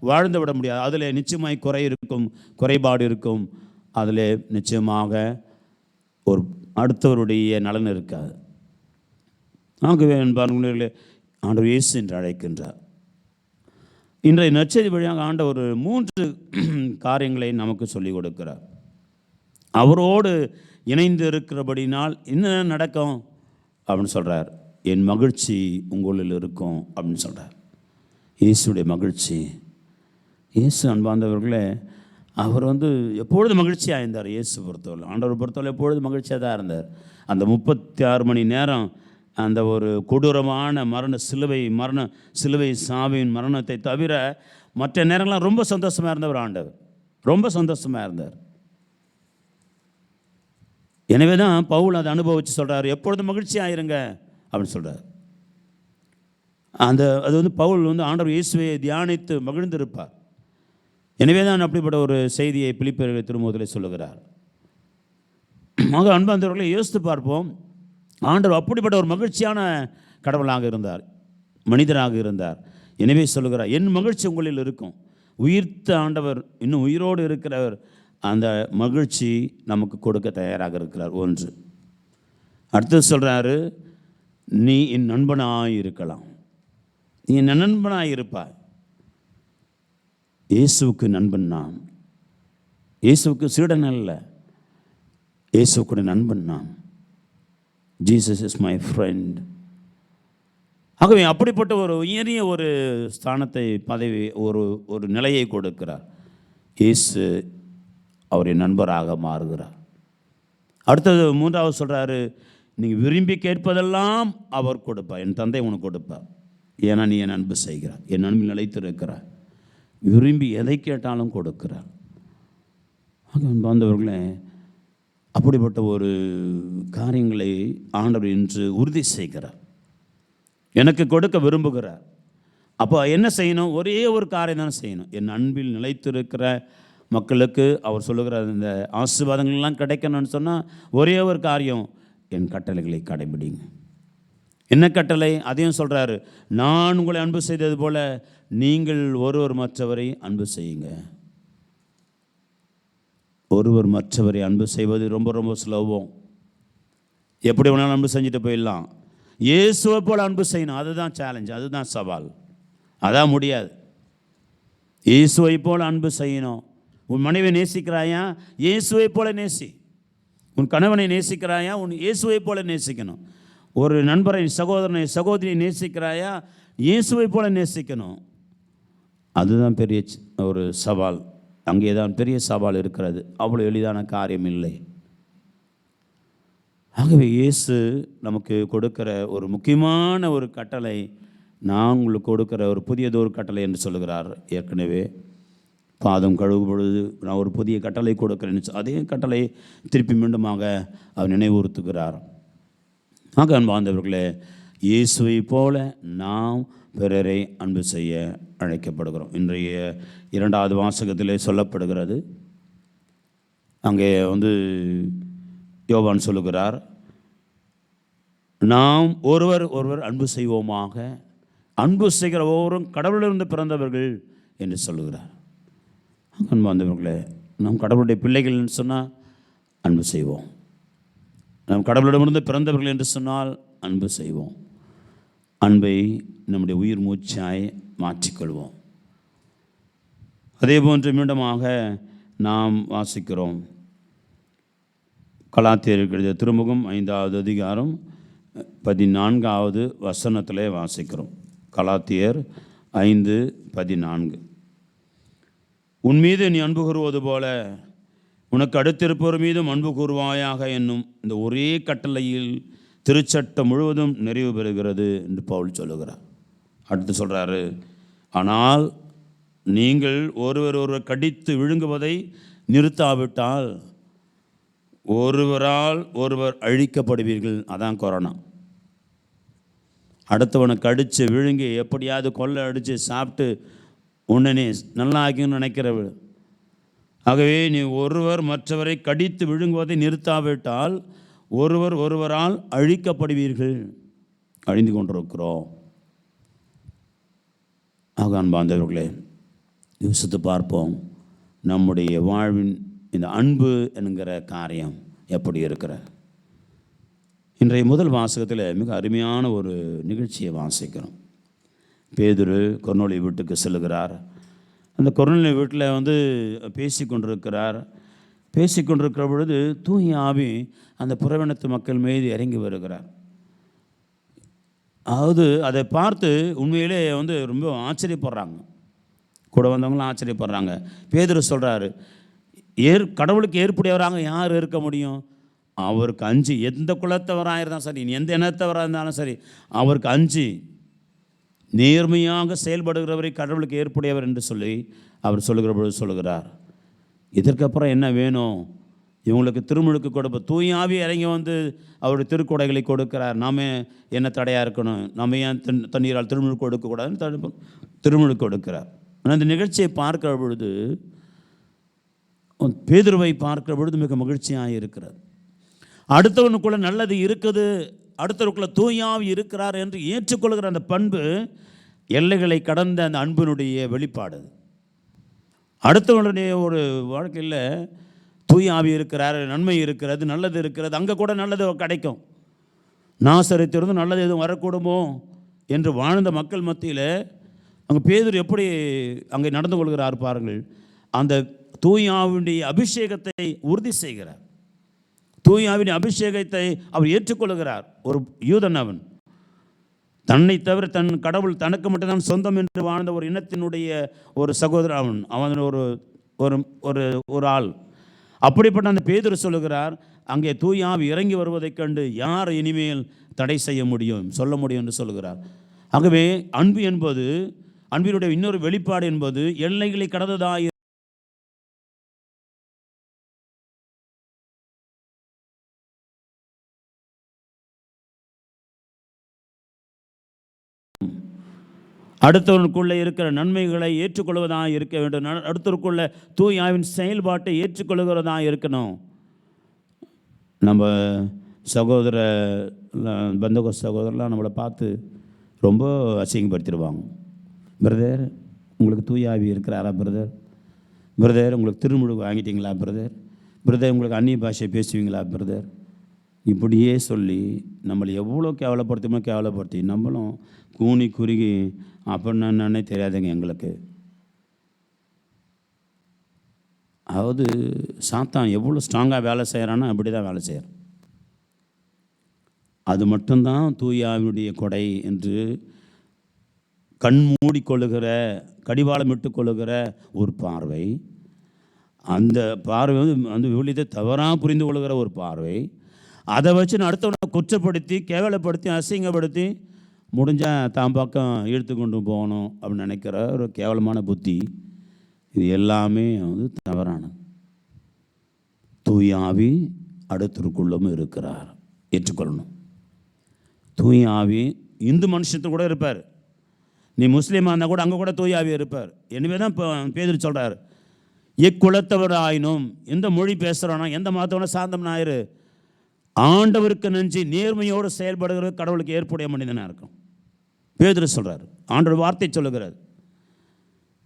S2: வாழ்ந்து விட முடியாது. அதில் நிச்சயமாய் குறை இருக்கும், குறைபாடு இருக்கும். அதில் நிச்சயமாக ஒரு அடுத்தவருடைய நலன் இருக்காது. ஆகவே என்பார்களே, ஆண்டவர் இயேசு என்று அழைக்கின்றார். இன்றைய நற்செய்தி வழியாக ஆண்டவர் 3 காரியங்களை நமக்கு சொல்லிக் கொடுக்கிறார். அவரோடு இணைந்து இருக்கிறபடினால் என்ன நடக்கும் அப்படின்னு சொல்கிறார். என் மகிழ்ச்சி உங்களில் இருக்கும் அப்படின்னு சொல்கிறார். இயேசுடைய மகிழ்ச்சி. இயேசு அன்பார்ந்தவர்களே, அவர் எப்பொழுது மகிழ்ச்சியாக இருந்தார். இயேசு பொறுத்தவரை, ஆண்டவர் பொறுத்தவரை எப்பொழுது மகிழ்ச்சியாக தான் இருந்தார். அந்த 36 மணி நேரம் அந்த ஒரு கொடூரமான சிலுவை சாவின் மரணத்தை தவிர மற்ற நேரங்கள்லாம் ரொம்ப சந்தோஷமாக இருந்தவர் ஆண்டவர். ரொம்ப சந்தோஷமாக இருந்தார். எனவே தான் பவுல் அதை அனுபவித்து சொல்கிறார், எப்பொழுதும் மகிழ்ச்சியாக இருங்க அப்படின்னு சொல்கிறார். அது பவுல் ஆண்டவர் இயேசுவை தியானித்து மகிழ்ந்திருப்பார். எனவே தான் அப்படிப்பட்ட ஒரு செய்தியை பிலிப்பியர்கள் திருமுகத்திலே சொல்லுகிறார். ஆக அன்பார்ந்தவர்களை யோசித்து பார்ப்போம். ஆண்டவர் அப்படிப்பட்ட ஒரு மகிழ்ச்சியான கடவுளாக இருந்தார், மனிதராக இருந்தார். எனவே சொல்லுகிறார், என் மகிழ்ச்சி உங்களில் இருக்கும். உயிர்த்த ஆண்டவர், இன்னும் உயிரோடு இருக்கிறவர், அந்த மகிழ்ச்சி நமக்கு கொடுக்க தயாராக இருக்கிறார். ஒன்று. அடுத்தது சொல்கிறாரு, நீ என் நண்பனாக இருக்கலாம். நீ என் நண்பனாக இருப்பாய். இயேசுவுக்கு நண்பன் நான். இயேசுவுக்கு சீடன் அல்ல, இயேசுவுக்கு நண்பன் நான். Jesus is my friend. ஆகவே அப்படிப்பட்ட ஒரு உயரிய ஒரு ஸ்தானத்தை, பதவி, ஒரு நிலையை கொடுக்கிறார். இயேசு அவரின் நண்பராக மாறுகிறார். அடுத்தது 3வது சொல்கிறாரு, நீங்கள் விரும்பி கேட்பதெல்லாம் அவர் கொடுப்பார். என் தந்தை உனக்கு கொடுப்பார். ஏன்னா நீ என் அன்பு செய்கிறார், என் அன்பில் நிலைத்திருக்கிறார். விரும்பி எதை கேட்டாலும் கொடுக்கிறார். பாந்தவர்களே, அப்படிப்பட்ட ஒரு காரியங்களை ஆண்டவர் இன்று உறுதி செய்கிறார், எனக்கு கொடுக்க விரும்புகிறார். அப்போ என்ன செய்யணும்? ஒரே ஒரு காரியம் தான் செய்யணும். என் அன்பில் நிலைத்திருக்கிற மக்களுக்கு அவர் சொல்லுகிற இந்த ஆசீர்வாதங்கள்லாம் கிடைக்கணும்னு சொன்னால் ஒரே ஒரு காரியம், என் கட்டளைகளை கடைபிடிங்க. என்ன கட்டளை? அதையும் சொல்கிறாரு, நான் உங்களை அன்பு செய்தது போல நீங்கள் ஒருவர் மற்றவரை அன்பு செய்யுங்க. ஒருவர் மற்றவரை அன்பு செய்வது ரொம்ப ரொம்ப சுலபம். எப்படி வேணாலும் அன்பு செஞ்சுட்டு போயிடலாம். இயேசுவை போல் அன்பு செய்யணும், அதுதான் சேலஞ்ச், அதுதான் சவால். அதான் முடியாது. இயேசுவை போல் அன்பு செய்யணும். உன் மனைவியை நேசிக்கிறாயா? இயேசுவை போல நேசி. உன் கணவனை நேசிக்கிறாயா? உன் இயேசுவை போல நேசிக்கணும். ஒரு நண்பரை, சகோதரனை, சகோதரியை நேசிக்கிறாயா? இயேசுவை போல நேசிக்கணும். அதுதான் பெரிய ஒரு சவால். அங்கே தான் பெரிய சவால் இருக்கிறது. அவ்வளோ எளிதான காரியம் இல்லை. ஆகவே இயேசு நமக்கு கொடுக்கிற ஒரு முக்கியமான ஒரு கட்டளை, நான் உங்களுக்கு கொடுக்கிற ஒரு புதியதொரு கட்டளை என்று சொல்லுகிறார். ஏற்கனவே பாதம் கழுவும் பொழுது நான் ஒரு புதிய கட்டளை கொடுக்கிறேன், அதே கட்டளை திருப்பி மீண்டுமாக அவர் நினைவுறுத்துகிறார். ஆக அன்பார்ந்தவர்களே, இயேசுவை போல நாம் பிறரை அன்பு செய்ய அழைக்கப்படுகிறோம். இன்றைய 2வது வாசகத்திலே சொல்லப்படுகிறது. அங்கே யோவான் சொல்லுகிறார், நாம் ஒருவர் அன்பு செய்வோமாக, அன்பு செய்கிற ஒவ்வொருவரும் கடவுளிலிருந்து பிறந்தவர்கள் என்று சொல்லுகிறார். அன்பார்ந்தவர்களே, நாம் கடவுளுடைய பிள்ளைகள் என்று சொன்னால் அன்பு செய்வோம். நாம் கடவுளிடமிருந்து பிறந்தவர்கள் என்று சொன்னால் அன்பு செய்வோம். அன்பை நம்முடைய உயிர் மூச்சாய் மாற்றிக்கொள்வோம். அதே போன்று மீண்டுமாக நாம் வாசிக்கிறோம். கலாத்தியருக்கு எழுதிய திருமுகம் 5வது அதிகாரம் 14வது வசனத்திலே வாசிக்கிறோம். கலாத்தியர் 5:14. உன் மீது நீ அன்பு கூறுவது போல உனக்கு அடுத்திருப்பவர் மீதும் அன்பு கூறுவாயாக என்னும் இந்த ஒரே கட்டளையில் திருச்சட்டம் முழுவதும் நிறைவு பெறுகிறது என்று பவுல் சொல்லுகிறார். அடுத்து சொல்கிறாரு, ஆனால் நீங்கள் ஒருவர் கடித்து விழுங்குவதை நிறுத்தாவிட்டால் ஒருவரால் ஒருவர் அழிக்கப்படுவீர்கள். அதான் கொரோனா. அடுத்தவனை கடித்து விழுங்கி எப்படியாவது கொள்ளை அடித்து சாப்பிட்டு உடனே நல்லா ஆக்கின்னு நினைக்கிறவள். ஆகவே நீ ஒருவர் மற்றவரை கடித்து விழுங்குவதை நிறுத்தாவிட்டால் ஒருவரால் அழிக்கப்படுவீர்கள். அழிந்து கொண்டிருக்கிறோம். ஆக அன்பார்ந்தவர்களே, யோசித்து பார்ப்போம், நம்முடைய வாழ்வின் இந்த அன்பு என்கிற காரியம் எப்படி இருக்கிற. இன்றைய முதல் வாசகத்தில் மிக அருமையான ஒரு நிகழ்ச்சியை வாசிக்கிறோம். பேதுரு கொர்நேலியு வீட்டுக்கு செல்லுகிறார். அந்த கொர்நேலியு வீட்டில் வந்து பேசி கொண்டிருக்கிற பொழுது தூய ஆவி அந்த புறவினத்து மக்கள் மீது இறங்கி வருகிறார். அதாவது அதை பார்த்து உண்மையிலே வந்து ரொம்ப ஆச்சரியப்படுறாங்க. கூட வந்தவங்களும் ஆச்சரியப்படுறாங்க. பேதுரு சொல்கிறாரு, கடவுளுக்கு ஏற்புடையவராக யார் இருக்க முடியும்? அவருக்கு அஞ்சு, எந்த குலத்தவராக இருந்தாலும் சரி, எந்த இனத்தவராக இருந்தாலும் சரி, அவருக்கு அஞ்சு நேர்மையாக செயல்படுகிறவரை கடவுளுக்கு ஏற்புடையவர் என்று சொல்லி அவர் சொல்லுகிற பொழுது சொல்லுகிறார். இதற்கப்புறம் என்ன வேணும்? இவங்களுக்கு திருமுழுக்கு கொடுப்ப தூய ஆவி இறங்கி வந்து அவருடைய திருக்குடைகளை கொடுக்கிறார். நாம் என்ன தடையாக இருக்கணும்? நம்ம ஏன் தண்ணீரால் திருமுழுக்கு கொடுக்கக்கூடாதுன்னு திருமுழுக்கு கொடுக்கிறார். ஆனால் இந்த நிகழ்ச்சியை பார்க்கிற பொழுது, பேதுருவை பார்க்கிற பொழுது மிக மகிழ்ச்சியாக இருக்கிறது. அடுத்தவனுக்குள்ள நல்லது இருக்குது, அடுத்தவனுக்குள்ள தூய ஆவி இருக்கிறார் என்று ஏற்றுக்கொள்கிற அந்த பண்பு எல்லைகளை கடந்த அந்த அன்பினுடைய வெளிப்பாடு. அடுத்தவனுடைய ஒரு வாழ்க்கையில் தூய ஆவி இருக்கிறார், நன்மை இருக்கிறது, நல்லது இருக்கிறது, அங்கே கூட நல்லது கிடைக்கும், நாசரித்திலிருந்து நல்லது எதுவும் வரக்கூடுமோ என்று வாழ்ந்த மக்கள் மத்தியில் அங்கே பேதுரு எப்படி அங்கே நடந்து கொள்கிறார் பாருங்கள். அந்த தூய ஆவியுடைய அபிஷேகத்தை உறுதி செய்கிறார். தூய ஆவியின் அபிஷேகத்தை அவர் ஏற்றுக்கொள்கிறார். ஒரு யூதன், அவன் தன்னை தவிர தன் கடவுள் தனக்கு மட்டும்தான் சொந்தம் என்று வாழ்ந்த ஒரு இனத்தினுடைய ஒரு சகோதரன், அவன் ஒரு ஒரு ஒரு ஆள். அப்படிப்பட்ட அந்த பேதுரு சொல்லுகிறார், அங்கே தூய ஆவி இறங்கி வருவதைக் கண்டு யார் இனிமேல் தடை செய்ய முடியும், சொல்ல முடியும் என்று சொல்லுகிறார். ஆகவே அன்பு என்பது, அன்பினுடைய இன்னொரு வெளிப்பாடு என்பது எல்லைகளை கடந்ததாக அடுத்தவனுக்குள்ளே இருக்கிற நன்மைகளை ஏற்றுக்கொள்வதாக இருக்க வேண்டும். அடுத்தவருக்குள்ள தூய ஆவியின் செயல்பாட்டை ஏற்றுக்கொள்கிறதாக இருக்கணும். நம்ம சகோதர பந்தகோ சகோதரெலாம் நம்மளை பார்த்து ரொம்ப அசிங்கப்படுத்திடுவாங்க. பிரதர், உங்களுக்கு தூய ஆவி இருக்கிறாரா பிரதர்? பிரதர், உங்களுக்கு திருமுழுக்கு வாங்கிட்டீங்களா பிரதர்? பிரதர், உங்களுக்கு அந்நிய பாஷை பேசுவீங்களா பிரதர்? இப்படியே சொல்லி நம்மளை எவ்வளோ கேவலப்படுத்தி நம்மளும் கூனி குறுகி அப்படின்னே தெரியாதுங்க எங்களுக்கு. அதாவது சாத்தான் எவ்வளோ ஸ்ட்ராங்காக வேலை செய்கிறான்னா அப்படி தான் வேலை செய்கிறான். அது மட்டும்தான் தூய ஆவியுடைய கொடை என்று கண் மூடிக்கொள்ளுகிற, கடிவாளமிட்டு கொள்ளுகிற ஒரு பார்வை. அந்த பார்வை வந்து விவிலியத்தை தவறாக புரிந்து கொள்ளுகிற ஒரு பார்வை. அதை வச்சு நான் அடுத்தவனை குற்றப்படுத்தி, கேவலப்படுத்தி, அசிங்கப்படுத்தி முடிஞ்சால் தான் பக்கம் இழுத்து கொண்டு போகணும் அப்படின்னு நினைக்கிற ஒரு கேவலமான புத்தி. இது எல்லாமே வந்து தவறானது. தூய ஆவி அடுத்தருக்குள்ளும் இருக்கிறார், ஏற்றுக்கொள்ளணும். தூய ஆவி இந்து மனுஷத்து கூட இருப்பார். நீ முஸ்லீமாக இருந்தால் கூட அங்கே கூட தூய ஆவி இருப்பார். எனவே தான் இப்போ பேதுரு சொல்கிறார், எக்குலத்தவர் ஆயினும், எந்த மொழி பேசுகிறோன்னா, எந்த மதத்தவனை சார்ந்தவனா ஆயிரு, ஆண்டவருக்கு நன்றி நேர்மையோடு செயல்படுகிற கடவுளுக்கு ஏற்புடைய மனிதனாக இருக்கும். பேதுரு சொல்கிறார், ஆண்டவர் வார்த்தை சொல்லுகிறார்.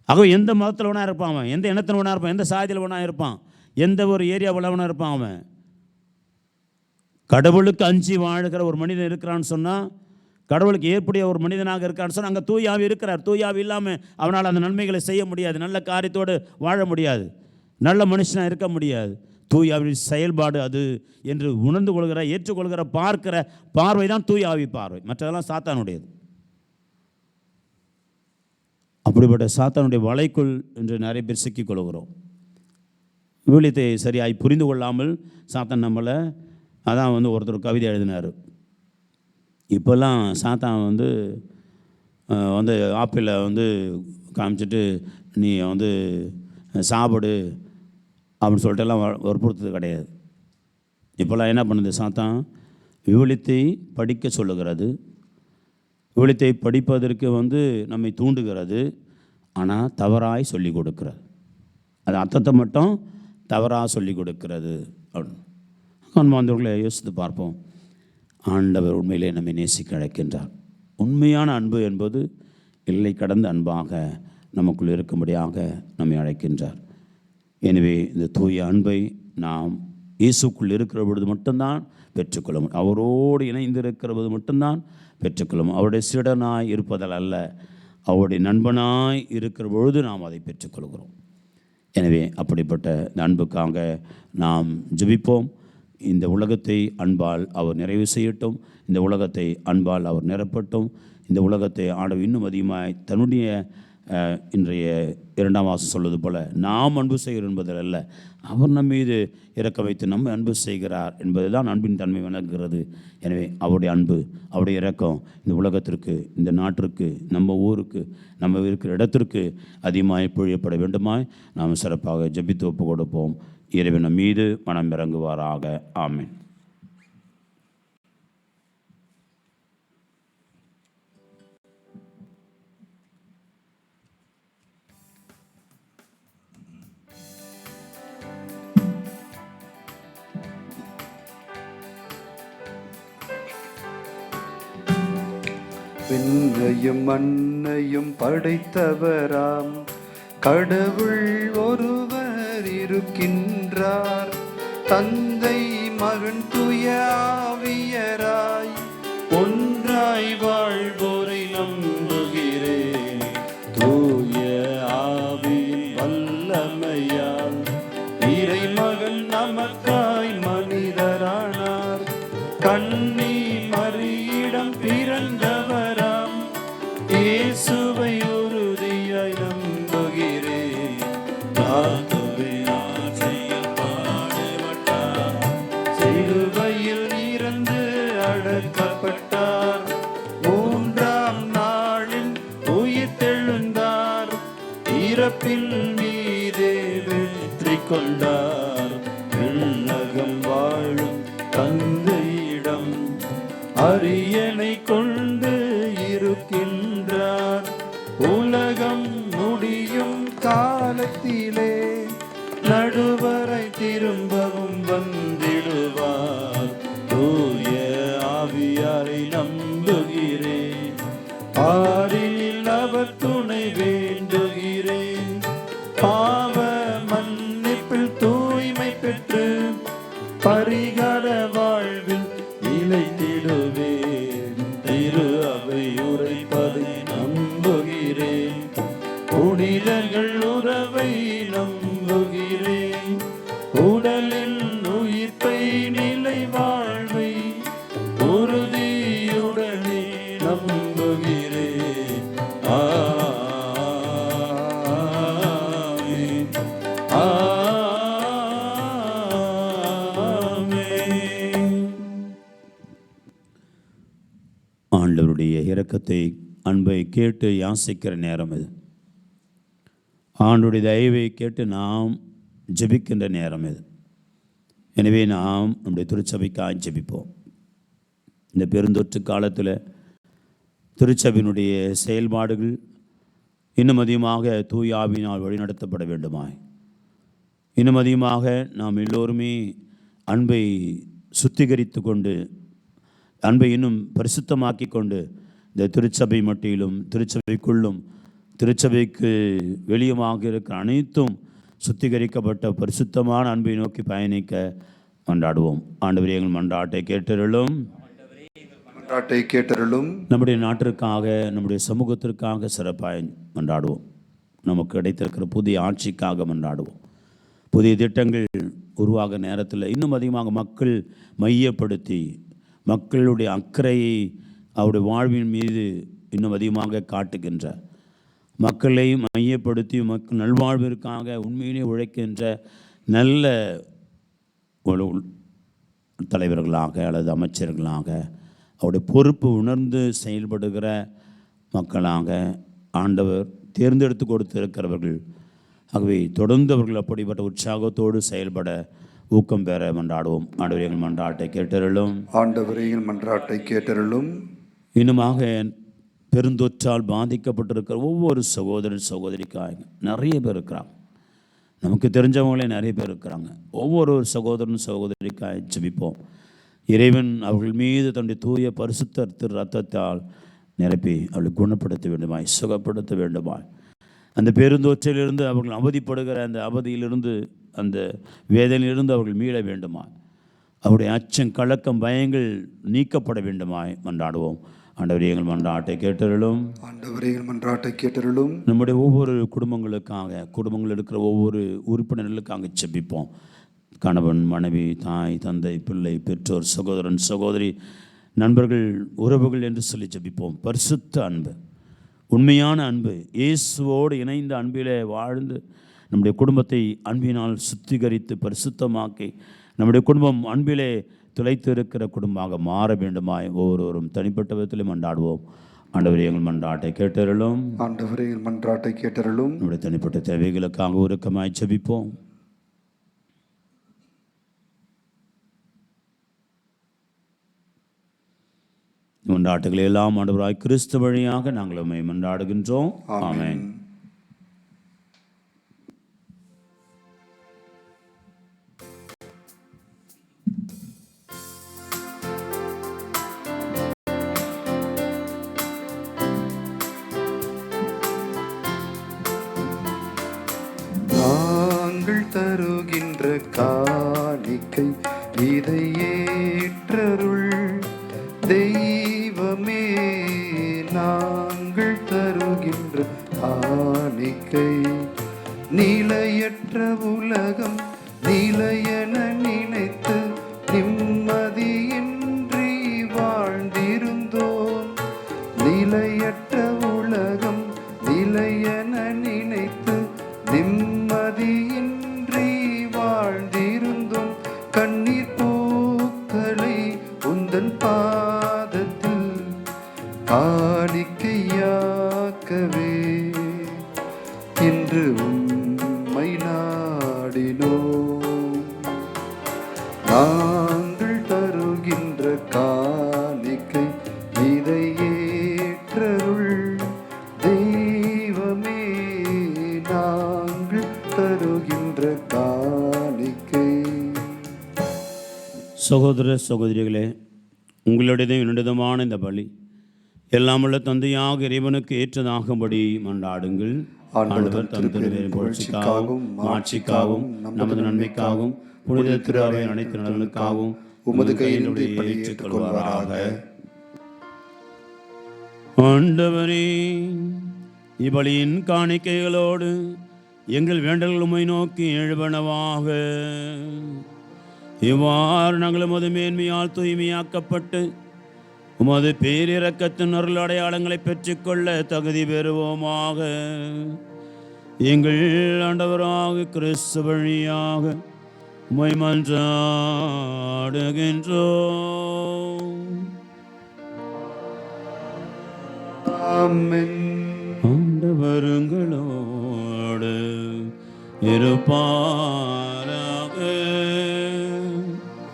S2: ஆகவே எந்த மதத்தில் வேணா இருப்பான் அவன், எந்த இனத்தில் வேணா இருப்பான், எந்த சாதியில் வேணா இருப்பான், எந்த ஒரு ஏரியாவில் வேணா இருப்பான், அவன் கடவுளுக்கு அஞ்சி வாழ்கிற ஒரு மனிதன் இருக்கிறான்னு சொன்னால், கடவுளுக்கு ஏற்புடைய ஒரு மனிதனாக இருக்கான்னு சொன்னால் அங்கே தூய ஆவி இருக்கிறார். தூய ஆவி இல்லாமல் அவனால் அந்த நன்மைகளை செய்ய முடியாது, நல்ல காரியத்தோடு வாழ முடியாது, நல்ல மனுஷனாக இருக்க முடியாது. தூய ஆவியின் செயல்பாடு அது என்று உணர்ந்து கொள்கிற, ஏற்றுக்கொள்கிற, பார்க்கிற பார்வை தான் தூய ஆவி பார்வை. மற்றதெல்லாம் சாத்தானுடையது. அப்படிப்பட்ட சாத்தானுடைய வலைக்குள் என்று நிறைய பேர் சிக்கிக் கொள்கிறோம். விவிலியத்தை சரியாய் புரிந்து கொள்ளாமல் சாத்தான் நம்மளை, அதான் வந்து ஒருத்தர் கவிதை எழுதினார், இப்போல்லாம் சாத்தான் வந்து ஆப்பிளை வந்து காமிச்சிட்டு நீ வந்து சாப்பிடு அப்படின்னு சொல்லிட்டு எல்லாம் வற்புறுத்தது கிடையாது. இப்போல்லாம் என்ன பண்ணுது சாத்தான்? விவிலியத்தை படிக்க சொல்லுகிறது, விவிலியத்தை படிப்பதற்கு வந்து நம்மை தூண்டுகிறது, ஆனால் தவறாய் சொல்லி கொடுக்கிறது. அது அர்த்தத்தை மட்டும் தவறாக சொல்லி கொடுக்கிறது அப்படின்னு அன்பார்ந்தவர்களை யோசித்து பார்ப்போம். ஆண்டவர் உண்மையிலே நம்மை நேசிக்க அழைக்கின்றார். உண்மையான அன்பு என்பது எல்லை கடந்த அன்பாக நமக்குள் இருக்கும்படியாக நம்மை அழைக்கின்றார். எனவே இந்த தூய அன்பை நாம் இயேசுக்குள் இருக்கிற பொழுது மட்டும்தான் பெற்றுக்கொள்ள முடியும். அவரோடு இணைந்து இருக்கிற பொழுது மட்டும்தான் பெற்றுக்கொள்ளும். அவருடைய சீடனாய் இருப்பதால் அல்ல, அவருடைய நண்பனாய் இருக்கிற பொழுது நாம் அதை பெற்றுக்கொள்கிறோம். எனவே அப்படிப்பட்ட இந்த அன்புக்காக நாம் ஜெபிப்போம். இந்த உலகத்தை அன்பால் அவர் நிறைவு செய்யட்டும். இந்த உலகத்தை அன்பால் அவர் நிரப்பட்டும். இந்த உலகத்தை ஆண்டவர் இன்னும் அதிகமாய் தன்னுடைய இன்றைய 2ஆம் வாசம் சொல்வது போல நாம் அன்பு செய்கிறோம் என்பதில் அல்ல, அவர் நம் மீது இறக்க வைத்து நம்ம அன்பு செய்கிறார் என்பதுதான் அன்பின் தன்மை விளங்குகிறது. எனவே அவருடைய அன்பு, அவருடைய இரக்கம் இந்த உலகத்திற்கு, இந்த நாட்டிற்கு, நம்ம ஊருக்கு, நம்ம இருக்கிற இடத்திற்கு அதிகமாய் பொழியப்பட வேண்டுமாய் நாம் சிறப்பாக ஜெபித்து ஒப்பு கொடுப்போம். இறைவன் நம் மீது மனம் இறங்குவாராக. ஆமென்.
S1: விண்ணையும் மண்ணையும் படைத்தவராம் கடவுள் ஒருவர் இருக்கின்றார். தந்தை மகன் தூய ஆவியராய் ஒன்றாய் வாழ்வோரை நம்புகிறேன். தூய ஆவியின் வல்லமையால் இறைமகன் நமக்காய் மனிதரானார். கண்ணி மரியிடம் பிறந்தவராம் இயேசுவை உறுதியாய் நம்புகிறேன். சிலுவையில் இறந்து அடக்கப்பட்டார். 3ஆம் நாளில் உயிர்த்தெழுந்தார். இறப்பின் மீதே வெற்றி கொண்டார். விண்ணகம் வாழும் தந்தையிடம் அரியணை கொண்டு இருக்கின்றார். உலகம் முடியும் காலத்திலே நடுவரை திரும்பவும் வந்திடுவார். தூய ஆவியாரை நம்புகிறேன். ஆறில் அவர் துணை வேண்டுகிறேன். பாவ மன்னிப்பில் தூய்மை பெற்று பரிகார வாழ்வில் நிலைத்திடுவேன். திரு அவை உரைப்பதை நம்புகிறேன். புனிதர்கள் உறவை நம்புகிறேன். உடலின் உயிர்ப்பை நிலை வாழ்வை உறுதியுடனே நம்புகிறேன். ஆமென். ஆமென். ஆண்டவருடைய இரக்கத்தை, அன்பை கேட்டு யாசிக்கிற நேரம் இது. ஆண்டவருடைய தயவை கேட்டு நாம் ஜெபிக்கின்ற நேரம் இது. எனவே நாம் நம்முடைய திருச்சபைக்காக ஜெபிப்போம். இந்த பெருந்தொற்று காலத்தில் திருச்சபையினுடைய செயல்பாடுகள் இன்னும் அதிகமாக தூய ஆவியினால் வழிநடத்தப்பட வேண்டுமாய், இன்னும் அதிகமாக நாம் எல்லோருமே அன்பை சுத்திகரித்து கொண்டு, அன்பை இன்னும் பரிசுத்தமாக்கி கொண்டு, இந்த திருச்சபை மட்டிலும் திருச்சபைக்குள்ளும் திருச்சபைக்கு வெளியுமாக இருக்கிற அனைத்தும் சுத்திகரிக்கப்பட்ட பரிசுத்தமான அன்பை நோக்கி பயணிக்க மன்றாடுவோம். ஆண்டவரே, எங்கள் மன்றாட்டை கேட்டருளும். நம்முடைய நாட்டிற்காக, நம்முடைய சமூகத்திற்காக சிறப்பாய் மன்றாடுவோம். நமக்கு கிடைத்திருக்கிற புதிய ஆட்சிக்காக மன்றாடுவோம். புதிய திட்டங்கள் உருவாக நேரத்தில் இன்னும் அதிகமாக மக்கள் மையப்படுத்தி, மக்களுடைய அக்கறையை அவருடைய வாழ்வின் மீது இன்னும் அதிகமாக காட்டுகின்ற, மக்களை மையப்படுத்தி மக்கள் நல்வாழ்விற்காக உண்மையிலே உழைக்கின்ற நல்ல தலைவர்களாக அல்லது அமைச்சர்களாக, அவருடைய பொறுப்பு உணர்ந்து செயல்படுகிற மக்களாக ஆண்டவர் தேர்ந்தெடுத்து கொடுத்திருக்கிறவர்கள். ஆகவே தொடர்ந்து அவர்கள் அப்படிப்பட்ட உற்சாகத்தோடு செயல்பட ஊக்கம் பெற மன்றாடுவோம். ஆண்டவரே, எங்கள் மன்றாட்டை கேட்டருளும். ஆண்டவரே, எங்கள் மன்றாட்டை கேட்டருளும்.
S2: இன்னுமாக பெருந்தொற்றால் பாதிக்கப்பட்டிருக்கிற ஒவ்வொரு சகோதரர் சகோதரிக்காக நிறைய பேர் இருக்கிறாங்க. நமக்கு தெரிஞ்சவங்களே நிறைய பேர் இருக்கிறாங்க. ஒவ்வொரு சகோதரன் சகோதரிக்காக ஜெபிப்போம். இறைவன் அவர்கள் மீது தன்னுடைய தூய பரிசுத்த திரு ரத்தத்தால் நிரப்பி அவளை குணப்படுத்த வேண்டுமாய், சுகப்படுத்த வேண்டுமாய், அந்த பெருந்தொற்றிலிருந்து அவர்கள் அவதிப்படுகிற அந்த அவதியிலிருந்து, அந்த வேதனையிலிருந்து அவர்கள் மீள வேண்டுமாய், அவருடைய அச்சம், கலக்கம், பயங்கள் நீக்கப்பட வேண்டுமாய் மன்றாடுவோம். ஆண்டவரே எங்கள் மன்றாட்டை கேட்டருளும்.
S1: ஆண்டவரே எங்கள் மன்றாட்டை கேட்டருளும்.
S2: நம்முடைய ஒவ்வொரு குடும்பங்கள் இருக்கிற ஒவ்வொரு உறுப்பினர்களுக்காக ஜெபிப்போம். கணவன், மனைவி, தாய், தந்தை, பிள்ளை, பெற்றோர், சகோதரன், சகோதரி, நண்பர்கள், உறவுகள் என்று சொல்லி ஜெபிப்போம். பரிசுத்த அன்பு, உண்மையான அன்பு, இயேசுவோடு இணைந்த அன்பிலே வாழ்ந்து நம்முடைய குடும்பத்தை அன்பினால் சுத்திகரித்து பரிசுத்தமாக்கி நம்முடைய குடும்பம் அன்பிலே துளைத்து இருக்கிற குடும்பமாக மாற வேண்டுமாய் ஒவ்வொருவரும் தனிப்பட்ட விதத்திலும் மன்றாடுவோம். ஆண்டவரே எங்கள் மன்றாட்டை கேட்டருளும்.
S1: ஆண்டவரே எங்கள் மன்றாட்டை கேட்டருளும்.
S2: நம்முடைய தனிப்பட்ட தேவைகளுக்காக உருக்கமாய் ஜெபிப்போம். மன்றாட்டுகளை எல்லாம் ஆண்டவராய் கிறிஸ்து வழியாக நாங்கள் உம்மை மன்றாடுகின்றோம். ஆமென்.
S1: நாங்கள் தருகின்ற காணிக்கை இதை ஏற்றருள் தெய்வமே. நாங்கள் தருகின்ற காணிக்கை நிலையற்ற உலகம் நிலையென நினைத்து நிம்மதியின்றி வாழ்ந்திருந்தோம். நிலையற்ற உலகம் நிலையென நினைத்து நிம்மதியின்றி வாழ்ந்திருந்தோம். கண்ணீர் பூக்களை உந்தன் பாதத்தில் காணிக்கையாக்கவே இன்று உம்மை நாடினோம். நாங்கள் தருகின்ற காணிக்கை இதை ஏற்றருள் தெய்வமே. நாங்கள் தருகின்ற காணிக்கை.
S2: சகோதர சகோதரிகளே, உங்களுடையதும் என்னுடையதுமான இந்த பலி எல்லாமுள்ள தந்தையாக இறைவனுக்கு ஏற்றதாகும்படி மன்றாடுங்கள். ஆண்டவர் தம் திருப்பெரும் புகழ்ச்சிக்காகவும் மாட்சிக்காகவும் நமது நன்மைக்காகவும் புனித திருஅவை அனைத்து நலனுக்காகவும்
S1: உமது கையிலிருந்து ஏற்றுக்கொள்வாராக.
S2: ஆண்டவரே, இவ்வழியின் காணிக்கைகளோடு எங்கள் வேண்டல்கள் உம்மை நோக்கி எழுவனவாக. இவ்வாறு நாங்கள் உமது மேன்மையால் தூய்மையாக்கப்பட்டு உமது பேரிரக்கத்தின் அருள் அடையாளங்களை பெற்றுக்கொள்ள தகுதி பெறுவோமாக. எங்கள் ஆண்டவராக கிறிஸ்து வழியாக உம்மை மன்றாடுகின்றோம்.
S1: ஆமென்.
S2: ஆண்டவருங்களோடு இருப்பாராக.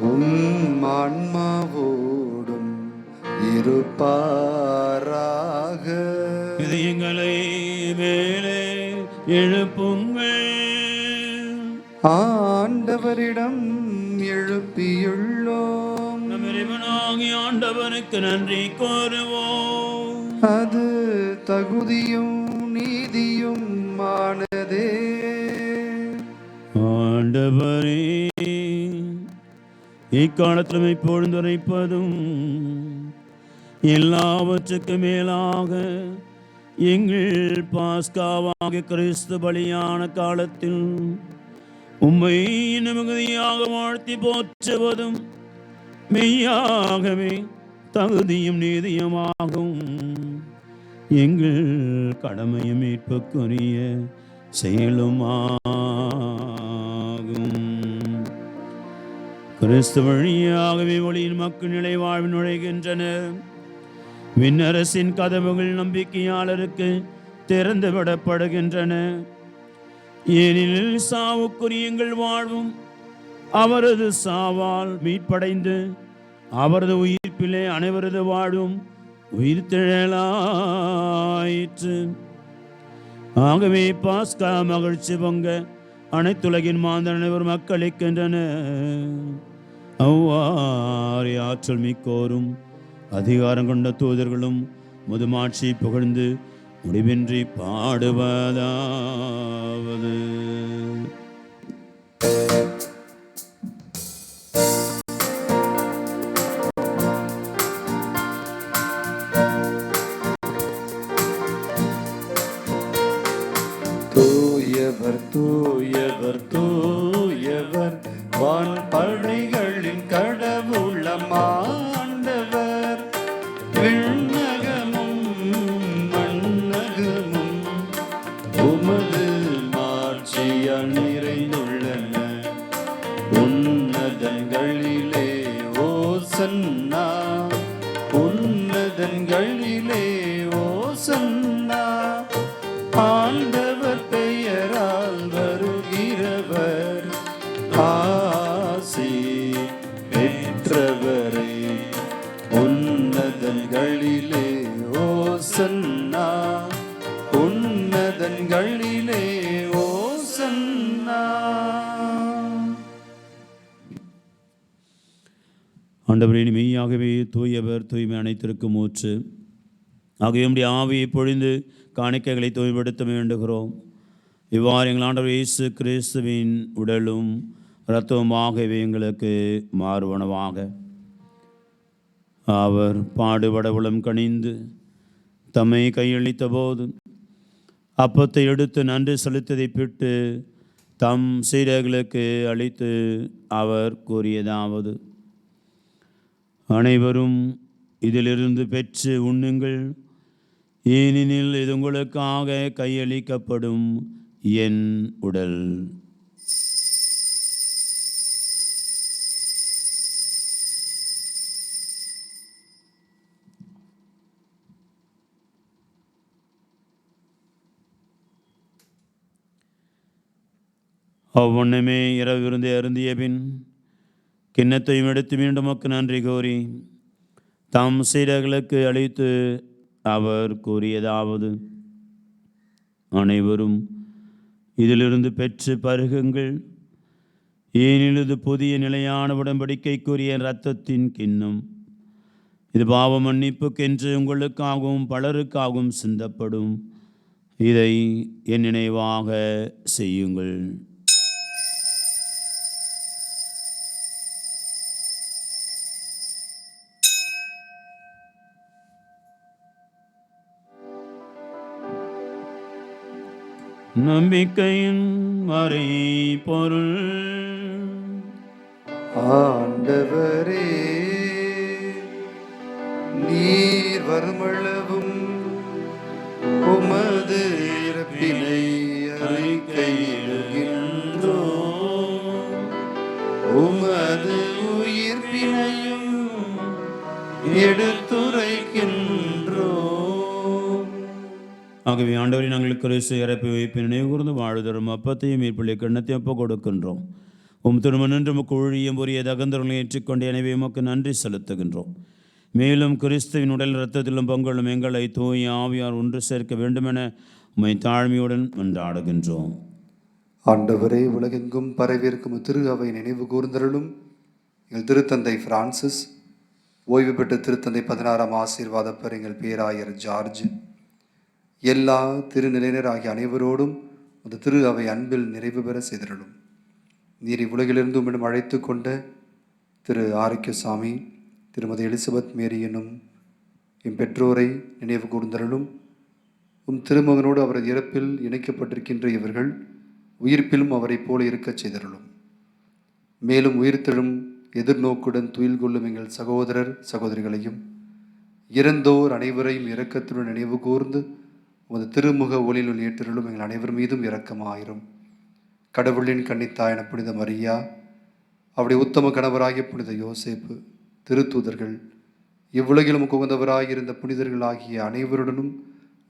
S1: உம் ஆன்மாவோடும் இருப்பாராக.
S2: இது எங்களை மேலே எழுப்புங்கள்.
S1: ஆண்டவரிடம் எழுப்பியுள்ளோம்.
S2: நம் இறைவனாகிய ஆண்டவருக்கு நன்றி கூறுவோம்.
S1: அது தகுதியும் நீதியும் ஆனதே.
S2: ஆண்டவரே, இக்காலத்திலும் இப்பொழுது உரைப்பதும் எல்லாவற்றுக்கு மேலாக எங்கள் பாஸ்காவாகிய கிறிஸ்து பலியான காலத்தில் உம்மை மிகுதியாக வாழ்த்தி போற்றுவதும் மெய்யாகவே தகுதியும் நீதியுமாகும். எங்கள் கடமையும் மீட்புக்குரிய செயலுமாகும். கிறிஸ்து வழியாகவே ஒளியின் மக்கள் நிலை வாழ்வு நுழைகின்றனர். விண்ணரசின் கதவுகள் நம்பிக்கையாளருக்கு திறந்து விடப்படுகின்றன. ஏனெனில் சாவுக்குரிய எங்கள் வாழ்வும் அவரது சாவால் மீட்படைந்து அவரது உயிர்ப்பிலே அனைவரது வாழ்வும் உயிர்த்தெழலாயிற்று. ஆகவே பாஸ்கா மகிழ்ச்சி பொங்க அனைத்துலகின் மாந்தர் அனைவரும் மக்களிக்கின்றனர். அவ்வாறு ஆற்றல் மிக்கோரும் அதிகாரம் கொண்ட தூதர்களும் முதுமாட்சி புகழ்ந்து முடிவின்றி பாடுவதாவது.
S5: தூயவர் தூயவர் தூயவர் வான் படைகளின் கடவுளமாண்டவர். விண்ணகமும் மண்ணகமும் உமது மாட்சியால் நிறைந்துள்ளன. உன்னதங்களிலே ஓசன்னா, உன்னதங்களிலே ஓசன்னா. ஆண்டவர் பெயரால் வருகிறவர் ஆசி பெற்றவரே. உன்னதங்களிலே ஓசன்னா, உன்னதங்களிலே ஓசன்னா.
S2: ஆண்டவரின் மெய்யாகவே தூயவர், தூய்மை அனைத்திற்கும் ஊற்று. ஆகிய உம்முடைய ஆவியை பொழிந்து காணிக்கைகளை தூய்மைப்படுத்த வேண்டுகிறோம். இவ்வாறு எங்கள் ஆண்டவர் இயேசு கிறிஸ்துவின் உடலும் இரத்தமுமாகவே எங்களுக்கு மாறுவனவாக. அவர் பாடுபட உளம் கனிந்து தம்மை கையளித்த போது அப்பத்தை எடுத்து நன்றி செலுத்ததை பிட்டு தம் சீடர்களுக்கு அளித்து அவர் கூறியதாவது: அனைவரும் இதிலிருந்து பெற்று உண்ணுங்கள், ஏனெனில் இது உங்களுக்காக கையளிக்கப்படும் என் உடல். அவ்வண்ணமே இரவிருந்து அருந்திய பின் கிண்ணத்தையும் எடுத்து மீண்டும் நன்றி கூறி தம் சீடர்களுக்கு அளித்து அவர் கூறியதாவது: அனைவரும் இதிலிருந்து பெற்று பருகுங்கள், ஏனெனில் இது புதிய நிலையான உடன்படிக்கைக்குரிய இரத்தத்தின் கிண்ணம். இது பாவ மன்னிப்புக்கென்று உங்களுக்காகவும் பலருக்காகவும் சிந்தப்படும். இதை என் நினைவாக செய்யுங்கள். நம்பிக்கையின் மறை பொருள்.
S1: ஆண்டவரே, நீர் வருமளவும் உமது இறப்பினை அறிக்கையிடுகின்றோம், உமது உயிர்ப்பினையும் எடுத்துரைக்கின்றோம்.
S2: ஆகவே ஆண்டவரை நாங்கள் கிறிஸ்து இறப்பை வைப்பு நினைவு கூர்ந்து வாழ்தரும் அப்பத்தையும் மீட்பிள்ளை கிண்ணத்தை ஒப்பு கொடுக்கின்றோம். உம் திருமணம் நின்று உமக்கு ஊழியம் புரிய தகந்தவர்களை ஏற்றுக்கொண்டு எனவே உமக்கு நன்றி செலுத்துகின்றோம். மேலும் கிறிஸ்துவின் உடல் இரத்தத்திலும் பங்களும் எங்களை தூய ஆவியார் ஒன்று சேர்க்க வேண்டுமென உம்மை தாழ்மையுடன் கொண்டாடுகின்றோம்.
S1: ஆண்டவரே, உலகெங்கும் பரவியிருக்கும் திரு அவை நினைவு கூர்ந்தருளும். எங்கள் திருத்தந்தை பிரான்சிஸ், ஓய்வு பெற்ற திருத்தந்தை 16ஆம் ஆசீர்வாதப்பர் எங்கள் பேராயர் ஜார்ஜ், எல்லா திருநிலையினர் ஆகிய அனைவரோடும் அந்த திரு அவை அன்பில் நிறைவு பெற செய்திருளும். நீர் இவ்வுலகிலிருந்து உம்மிடம் அழைத்து கொண்ட திரு ஆரோக்கியசாமி, திருமதி எலிசபெத் மேரி என்னும் என் பெற்றோரை நினைவு கூர்ந்தருளும். உம் திருமகனோடு அவரது இறப்பில் இணைக்கப்பட்டிருக்கின்ற இவர்கள் உயிர்ப்பிலும் அவரைப் போல இருக்கச் செய்திருளும். மேலும் உயிர்த்தெழும் எதிர்நோக்குடன் துயில் கொள்ளும் எங்கள் சகோதரர் சகோதரிகளையும் இறந்தோர் அனைவரையும் இரக்கத்துடன் நினைவு கூர்ந்து உமது திருமுக ஒளியில் ஏற்றிருளும். எங்கள் அனைவர் மீதும் இரக்கமாயிரும். கடவுளின் கன்னித்தாயன புனித மரியா, அவருடைய உத்தம கணவராகிய புனித யோசேப்பு, திருத்தூதர்கள், இவ்வுலகிலும் உகந்தவராயிருந்த புனிதர்களாகிய அனைவருடனும்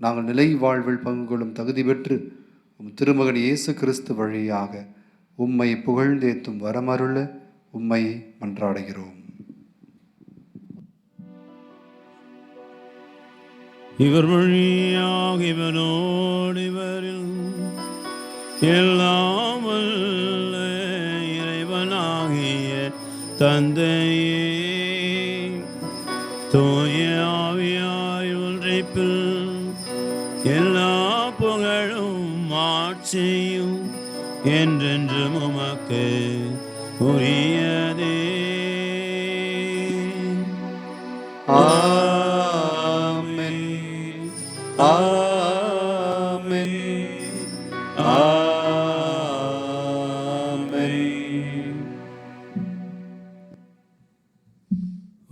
S1: நாங்கள் நிலை வாழ்வில் பங்கு கொள்ளும் தகுதி பெற்று உம் திருமகன் இயேசு கிறிஸ்து வழியாக உம்மை புகழ்ந்தேத்தும் வரமருள உம்மை மன்றாடுகிறோம்.
S2: இவர் வழியாக இவனோடு இவரில் எல்லாம் வல்ல இறைவனாகிய தந்தையே, தூய ஆவியார் ஒன்றைப்பில் எல்லா புகழும் ஆட்சியும் என்றென்றும் உமக்கு உரியதே.
S1: ஆமென், ஆமென், ஆமென்.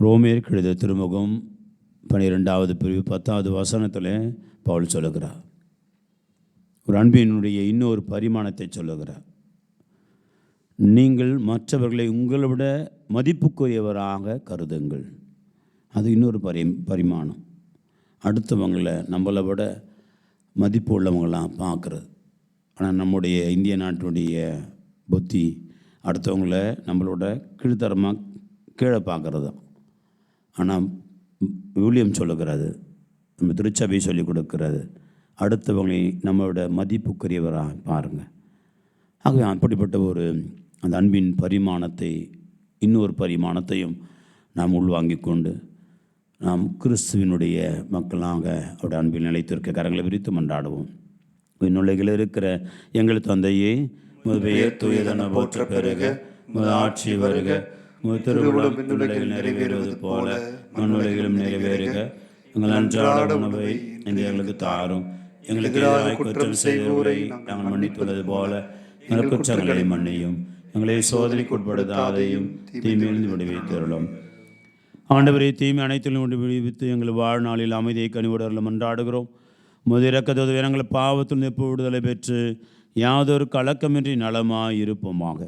S2: ரோமேயருக்கு எழுதிய திருமுகம் 12வது பிரிவு 10வது வசனத்தில் பவுல் சொல்லுகிறார். ஒரு அன்பினுடைய இன்னொரு பரிமாணத்தை சொல்லுகிறார். நீங்கள் மற்றவர்களை உங்களை விட மதிப்புக்குரியவராக கருதுங்கள். அது இன்னொரு பரிமாணம். அடுத்தவங்களை நம்மளை விட மதிப்பு உள்ளவங்களாம் பார்க்குறது. ஆனால் நம்முடைய இந்திய நாட்டினுடைய புத்தி அடுத்தவங்கள நம்மளோட கீழ்த்தரமாக கீழே பார்க்குறது தான். ஆனால் வில்லியம் சொல்லுகிறது, நம்ம திருச்சபை சொல்லிக் கொடுக்கிறது, அடுத்தவங்களை நம்மளோட மதிப்புக்குரியவராக பாருங்கள். ஆகவே அப்படிப்பட்ட ஒரு அந்த அன்பின் பரிமாணத்தை இன்னொரு பரிமாணத்தையும் நாம் உள்வாங்கிக் கொண்டு நாம் கிறிஸ்துவினுடைய மக்களாக அவருடைய அன்பில் நிலைத்திருக்க கரங்களை விரித்து மன்றாடுவோம். விண்ணுலகில் இருக்கிற எங்கள் தந்தையே, உமது பெயர் தூயதென போற்ற பெறுக, உமது ஆட்சி வருக, உமது திருவுளம் விண்ணுலகில் நிறைவேறுவது போல மண்ணுலகிலும் நிறைவேறுக. எங்கள் அன்றாட உணவை இன்று எங்களுக்கு தாரும். எங்களுக்கு எதிராக குற்றம் செய்வோரை நாங்கள் மன்னித்துள்ளது போல எங்கள் குற்றங்களை மன்னியும். எங்களை சோதனைக்கு உட்படுத்தாதையும் தீமையிலிருந்து விடுவித்தருளும். ஆண்டவரே, தீமை அனைத்திலும் விடுவித்து எங்கள் வாழ்நாளில் அமைதியை கனிவுடரில் மன்றாடுகிறோம். முதிரக்கதோது எங்கள் பாவத்தில் நிற்பு விடுதலை பெற்று யாதொரு கலக்கமின்றி நலமாய் இருப்போமாக.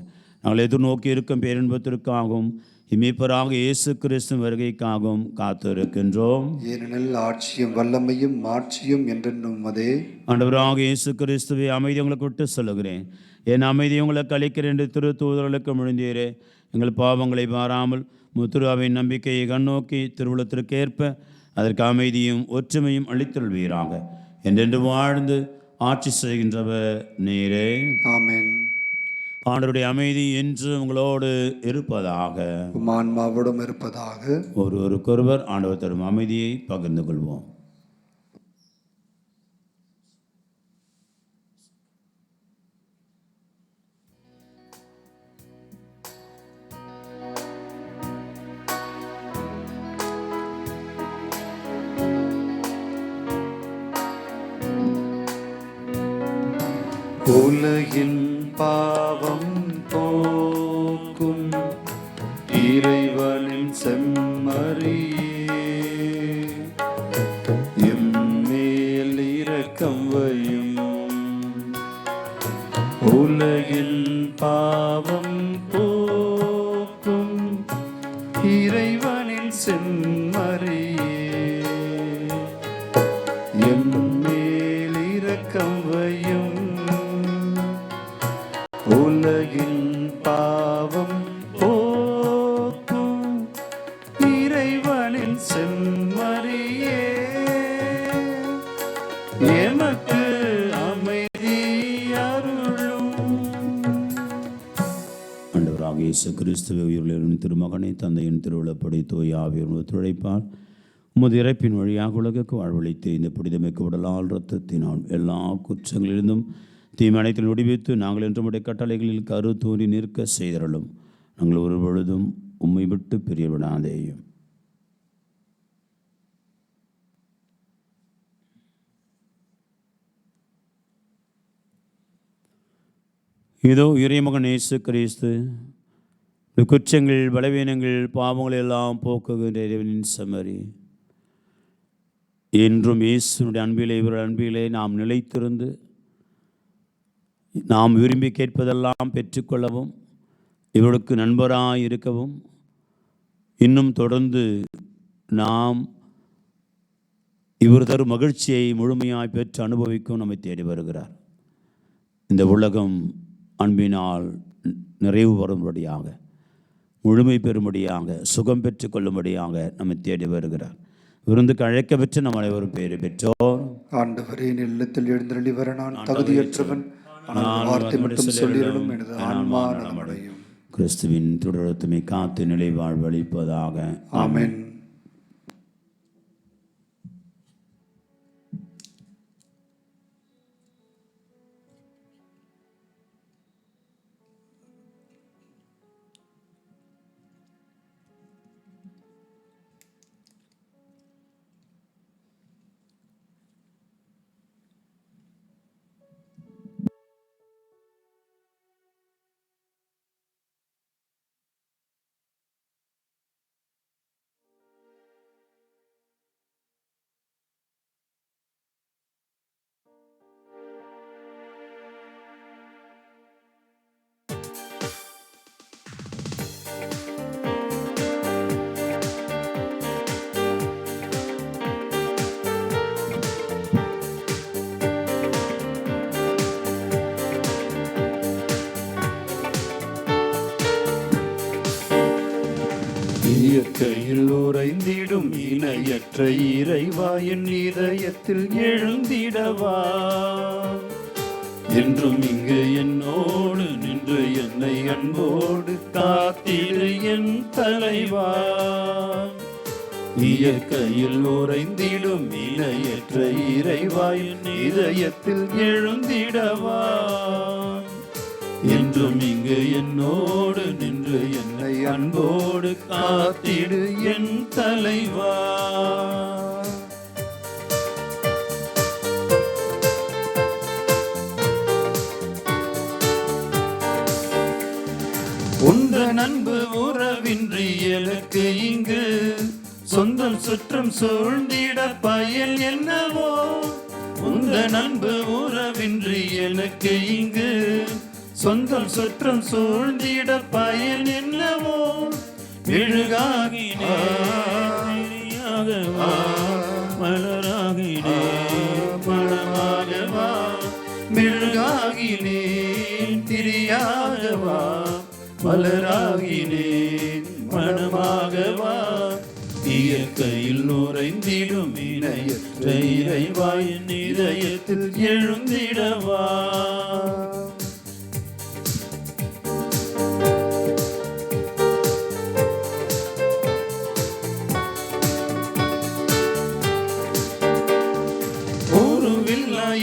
S2: நாங்கள் எதிர்நோக்கி இருக்கும் பேரின்பத்திற்காகவும் இமைப்பராக இயேசு கிறிஸ்து வருகைக்காகவும் காத்திருக்கின்றோம்.
S1: ஏனெனில் ஆட்சியும் வல்லமையும் மாட்சியும் என்றென்றும் அதே.
S2: ஆண்டவராக இயேசு கிறிஸ்துவை அமைதி உங்களுக்கு விட்டு சொல்லுகிறேன், என் அமைதி உங்களுக்கு அளிக்கிறேன் என்று திரு தூதர்களுக்கு முழுந்தீரே. எங்கள் பாவங்களை பாராமல் முத்துருவின் நம்பிக்கையை கண்ணோக்கி திருவுளத்திற்கேற்ப அதற்கு அமைதியும் ஒற்றுமையும் அளித்தல்வீராக. என்றென்று வாழ்ந்து ஆட்சி செய்கின்றவர் நீரே.
S1: ஆமென்.
S2: ஆண்டவருடைய அமைதி என்று உங்களோடு இருப்பதாக,
S1: உம் ஆன்மாவோடும் இருப்பதாக.
S2: ஒருவருக்கொருவர் ஆண்டவர் தரும் அமைதியை பகிர்ந்து கொள்வோம்.
S5: உலகின் பாவம் போக்கும் இறைவனின் செம்மறியே, எம்மேல் இரக்கம் வையும். உலகின் பாவம் போக்கும் இறைவனின் செம்மறியே, எம்மேல் இரக்கம் வையும். உலகின் பாவம் போக்கும் இறைவனின் செம்மறியே, எமக்கு அமைதி அருளும்.
S2: ஆண்டவராக இயேசு கிறிஸ்துவை உயிர்களின் திருமகனை தந்தையின் திருவிழப்படி தூய ஆவியின் ஒத்துழைப்பால் உமது இறப்பின் வழியாக உலகுக்கு வாழ்வளித்து இந்த புனிதமிக்க உடலால் இரத்தத்தினால் எல்லா குற்றங்களிலிருந்தும் தீமை அனைத்தில் விடுவித்து நாங்கள் என்று உடைய கட்டளைகளில் கரு தூறி நிற்க செய்தருளும். நாங்கள் ஒரு பொழுதும் உம்மை விட்டு பிரிய விடாதேயும். இதோ இறைமகன் இயேசு கிறிஸ்து குற்றங்கள், பலவீனங்கள், பாவங்கள் எல்லாம் போக்குகின்ற இறைவனின் செம்மறி. என்றும் இயேசுனுடைய அன்பிலே இவருடைய அன்பிலே நாம் நிலைத்திருந்து நாம் விரும்பி கேட்பதெல்லாம் பெற்றுக்கொள்ளவும், இவர்களுக்கு நண்பராக இருக்கவும், இன்னும் தொடர்ந்து நாம் இவர் தரும் மகிழ்ச்சியை முழுமையாய் பெற்று அனுபவிக்கும் நம்மை தேடி வருகிறார். இந்த உலகம் அன்பினால் நிறைவு பெறும்படியாக, முழுமை பெறும்படியாக, சுகம் பெற்று கொள்ளும்படியாக நம்மை தேடி வருகிறார். விருந்துக்கு அழைக்க பெற்று நம் அனைவரும் பேறு பெற்றோர்.
S1: ஆண்டவரே, இல்லத்தில் எழுந்தருளி வர நான் தகுதியற்றவன், ஆனால் வார்த்தை மட்டும் சொல்லிடலும் எனது ஆன்மா நலமடையும்.
S2: கிறிஸ்துவின் தொடர்த்துமை காத்து நிலை வாழ்வளிப்பதாக.
S1: ஆமென்.
S5: இயற்கையில் உறைந்திடும் இணையற்ற இறைவா என் இதயத்தில் எழுந்திடவா. என்றும் இங்கு என்னோடு நின்று என்னை அன்போடு காத்திடு என் தலைவா. இயற்கையில் உறைந்திடும் இணையற்ற இறைவா என் இதயத்தில் எழுந்திடவா. என்றும் இங்கு என்னோடு நின்று என்னை அன்போடு காத்திடு என் தலைவா. உந்தன் அன்பு உறவின்றி எனக்கு இங்கு சொந்தம் சுற்றம் சூழ்ந்திட பயன் என்னவோ. உந்தன் அன்பு உறவின்றி எனக்கு இங்கு சொந்தம் சுற்றம் சூழ்ந்திட பயன் என்னவோ. மெழுகாகினே மலராகினே மனமாகவா. மெழுகாகினேன் திரியாகவா மலராகினேன் மனமாகவா. இயற்கையில் நுரைந்திடும் இணையற்ற இறைவா என் இதயத்தில் எழுந்திடவா.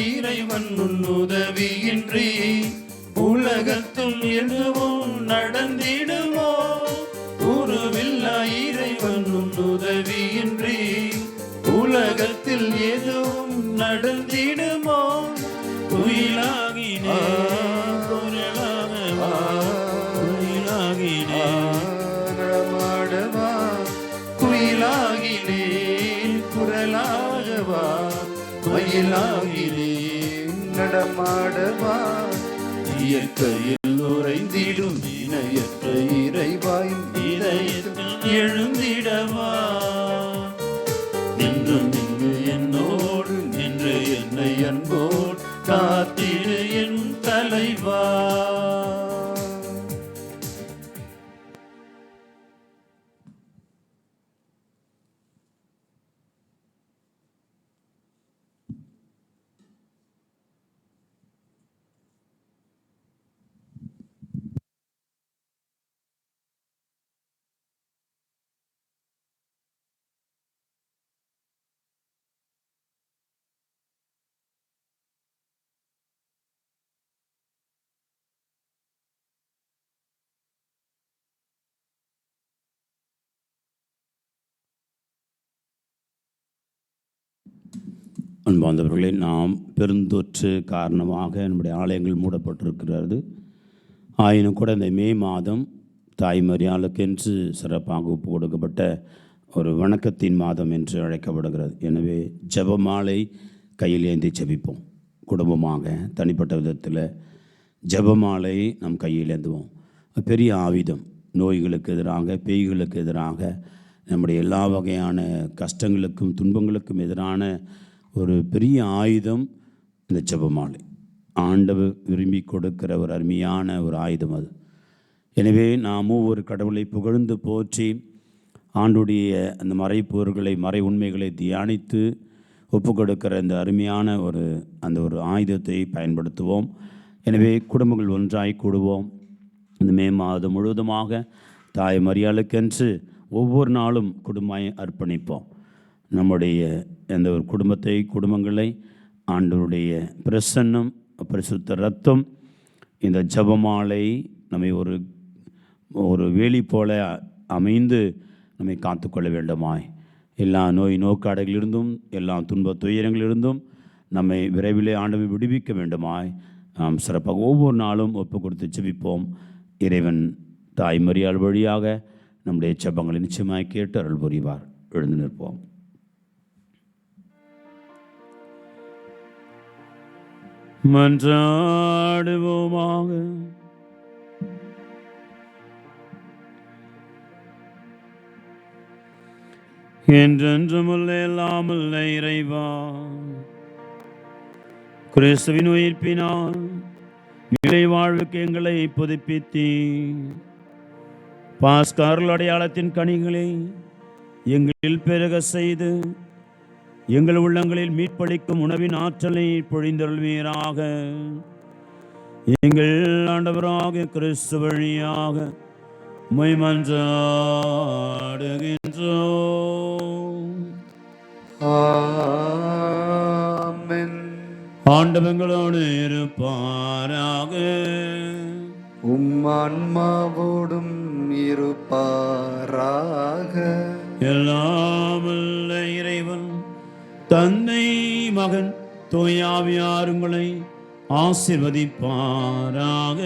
S5: இறைவன் உதவியின்றி உலகத்தும் எதுவும் நடந்திடுமோ. உருவில்லா இறைவன் உதவியின்றி உலகத்தில் எதுவும் நடந்திடுமோ. குயிலாகினே குரலாகவா குயிலாகினே நடமாடவா. குயிலாகினே குரலாகவா மயிலாகினேன் நடமாடவா. இயற்கையில் உறைந்திடும் இணையற்ற இறைவாயின் இதயத்தில் எழுந்திடவா. நின்றும் நின்று என்னோடு நின்று என்னை அன்போடு காத்திடு என் தலைவா.
S2: அன்பார்ந்தவர்களே, நாம் பெருந்தொற்று காரணமாக நம்முடைய ஆலயங்கள் மூடப்பட்டிருக்கிறது. ஆயினும் கூட இந்த மே மாதம் தாய் மரியாளுக்கென்று சிறப்பாக ஒப்பு கொடுக்கப்பட்ட ஒரு வணக்கத்தின் மாதம் என்று அழைக்கப்படுகிறது. எனவே ஜெபமாலை கையில் ஏந்தி ஜெபிப்போம். குடும்பமாக தனிப்பட்ட விதத்தில் ஜெபமாலை நம் கையில் ஏந்துவோம். பெரிய ஆயுதம். நோய்களுக்கு எதிராக, பேய்களுக்கு எதிராக, நம்முடைய எல்லா வகையான கஷ்டங்களுக்கும் துன்பங்களுக்கும் எதிரான ஒரு பெரிய ஆயுதம் இந்த ஜெபமாலை. ஆண்டவர் விரும்பி கொடுக்கிற ஒரு அருமையான ஒரு ஆயுதம் அது. எனவே நாமும் ஒரு கடவுளை புகழ்ந்து போற்றி ஆண்டுடைய அந்த மறைப்பொருள்களை மறை உண்மைகளை தியானித்து ஒப்பு கொடுக்கிற இந்த அருமையான அந்த ஒரு ஆயுதத்தை பயன்படுத்துவோம். எனவே குடும்பங்கள் ஒன்றாய் கூடுவோம். இந்த மே மாதம் முழுவதுமாக தாய் மரியாளுக்கென்று ஒவ்வொரு நாளும் குடும்பமாய் அர்ப்பணிப்போம். நம்முடைய எந்த ஒரு குடும்பங்களை ஆண்டவருடைய பிரசன்னம், பரிசுத்த இரத்தம், இந்த ஜெபமாலை நம்மை ஒரு வேலி போல அமைந்து நம்மை காத்துக்கொள்ள வேண்டுமாய். எல்லா நோய் நோக்காடுகளிலிருந்தும் எல்லா துன்ப துயரங்களிலிருந்தும் நம்மை விரைவிலே ஆண்டவர் விடுவிக்க வேண்டுமாய் நாம் சிறப்பாக ஒவ்வொரு நாளும் ஒப்பு கொடுத்து ஜெபிப்போம். இறைவன் தாய் மரியாள் வழியாக நம்முடைய ஜெபங்களை நிச்சயமாய் கேட்டு அருள் புரிவார். எழுந்து நிற்போம். மன்றாடுவோமாக. என்றென்றுமுள்ள எல்லாமுள்ள இறைவா, கிறிஸ்துவின் உயிர்ப்பினால் நிலை வாழ்வுக்கு எங்களை புதுப்பித்தி பாஸ்காரல் அடையாளத்தின் கனிகளை எங்களில் பெருக செய்து எங்கள் உள்ளங்களில் மீட்பளிக்கும் உணவின் ஆற்றலை பொழிந்தருள்வீராக. எங்கள் ஆண்டவராக கிறிஸ்து வழியாக மன்றாடுகின்றோம்.
S1: ஆமென்.
S2: ஆண்டவங்களோடு இருப்பாராக.
S1: ஆன்மாவோடும் இருப்பாராக.
S2: எல்லாம் வல்ல இறைவன் தந்தை மகன் தூயாவியார் உங்களை ஆசீர்வதிப்பாராக.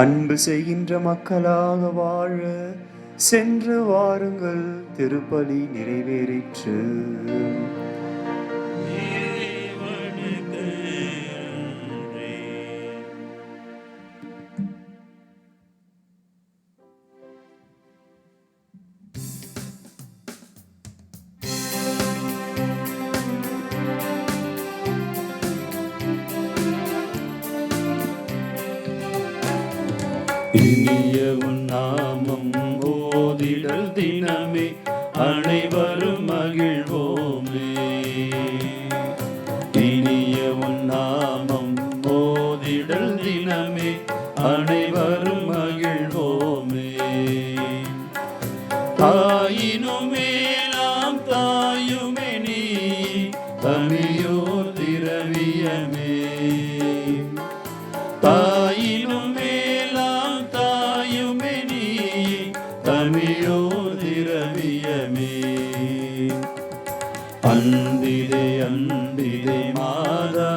S4: அன்பு செய்கின்ற மக்களாக வாழ சென்று வாருங்கள், திருப்பலி நிறைவேறிற்று.
S5: இனிய உன் நாமம் ஓதிடல் தினமே அனைவரும் மகிழ்வோமே. இனிய உன் நாமம் ஓதிடல் தினமே அனைவரும் மகிழ்வோமே. தாயினுமே நாம் தாயுமே நீ தமியோர் திரவியமே. தாயினும் மேலாம் தாயுமே நீ தமிழோ திரவியமே. அன்பிதே அன்பிதே மாதா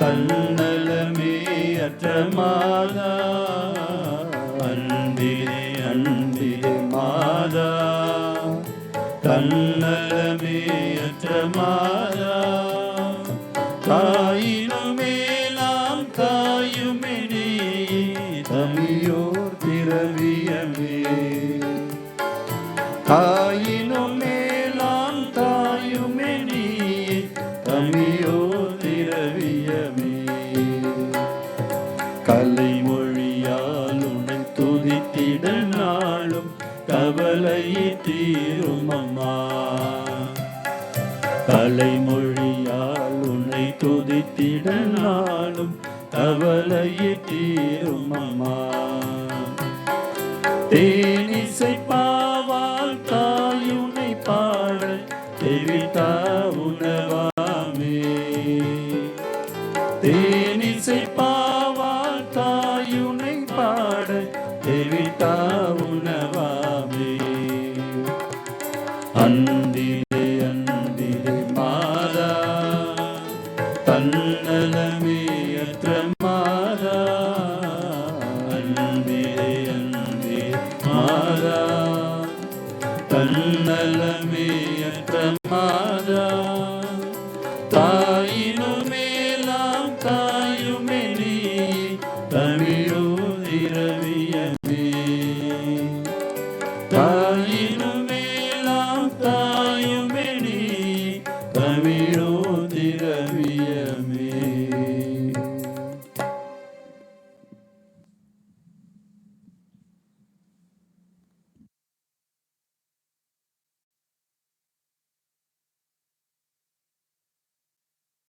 S5: தன்னலமே அற்ற மாதா. அன்பிதே அன்பிதே மாதா தன்னலமே அற்ற மாதா. தாயினுமே தாயுமே நீ தமியோர் திரவியமே. தாயினும் மேலாம் தாயுமே நீ தமியோர் திரவியமே. கலை மொழியால் உன்னை துதித்திட நாளும் கவலையை தீரும் அம்மா. கலை மொழியால் உன்னை துதித்திட நாளும் கவலையை தீரும் அம்மா. தேனிசை பாவால் தாயுனை பாட தெவிதா உணவாமே. தேனிசை பாவால் தாயுனை பாட தெவிதா உணவாமே. அன்பிலே அன்பிலே மாதா தன்னலமே அற்ற மாதா. அன்பிலே அன்பிலே மாதா தன்னலமே அற்ற மாதா.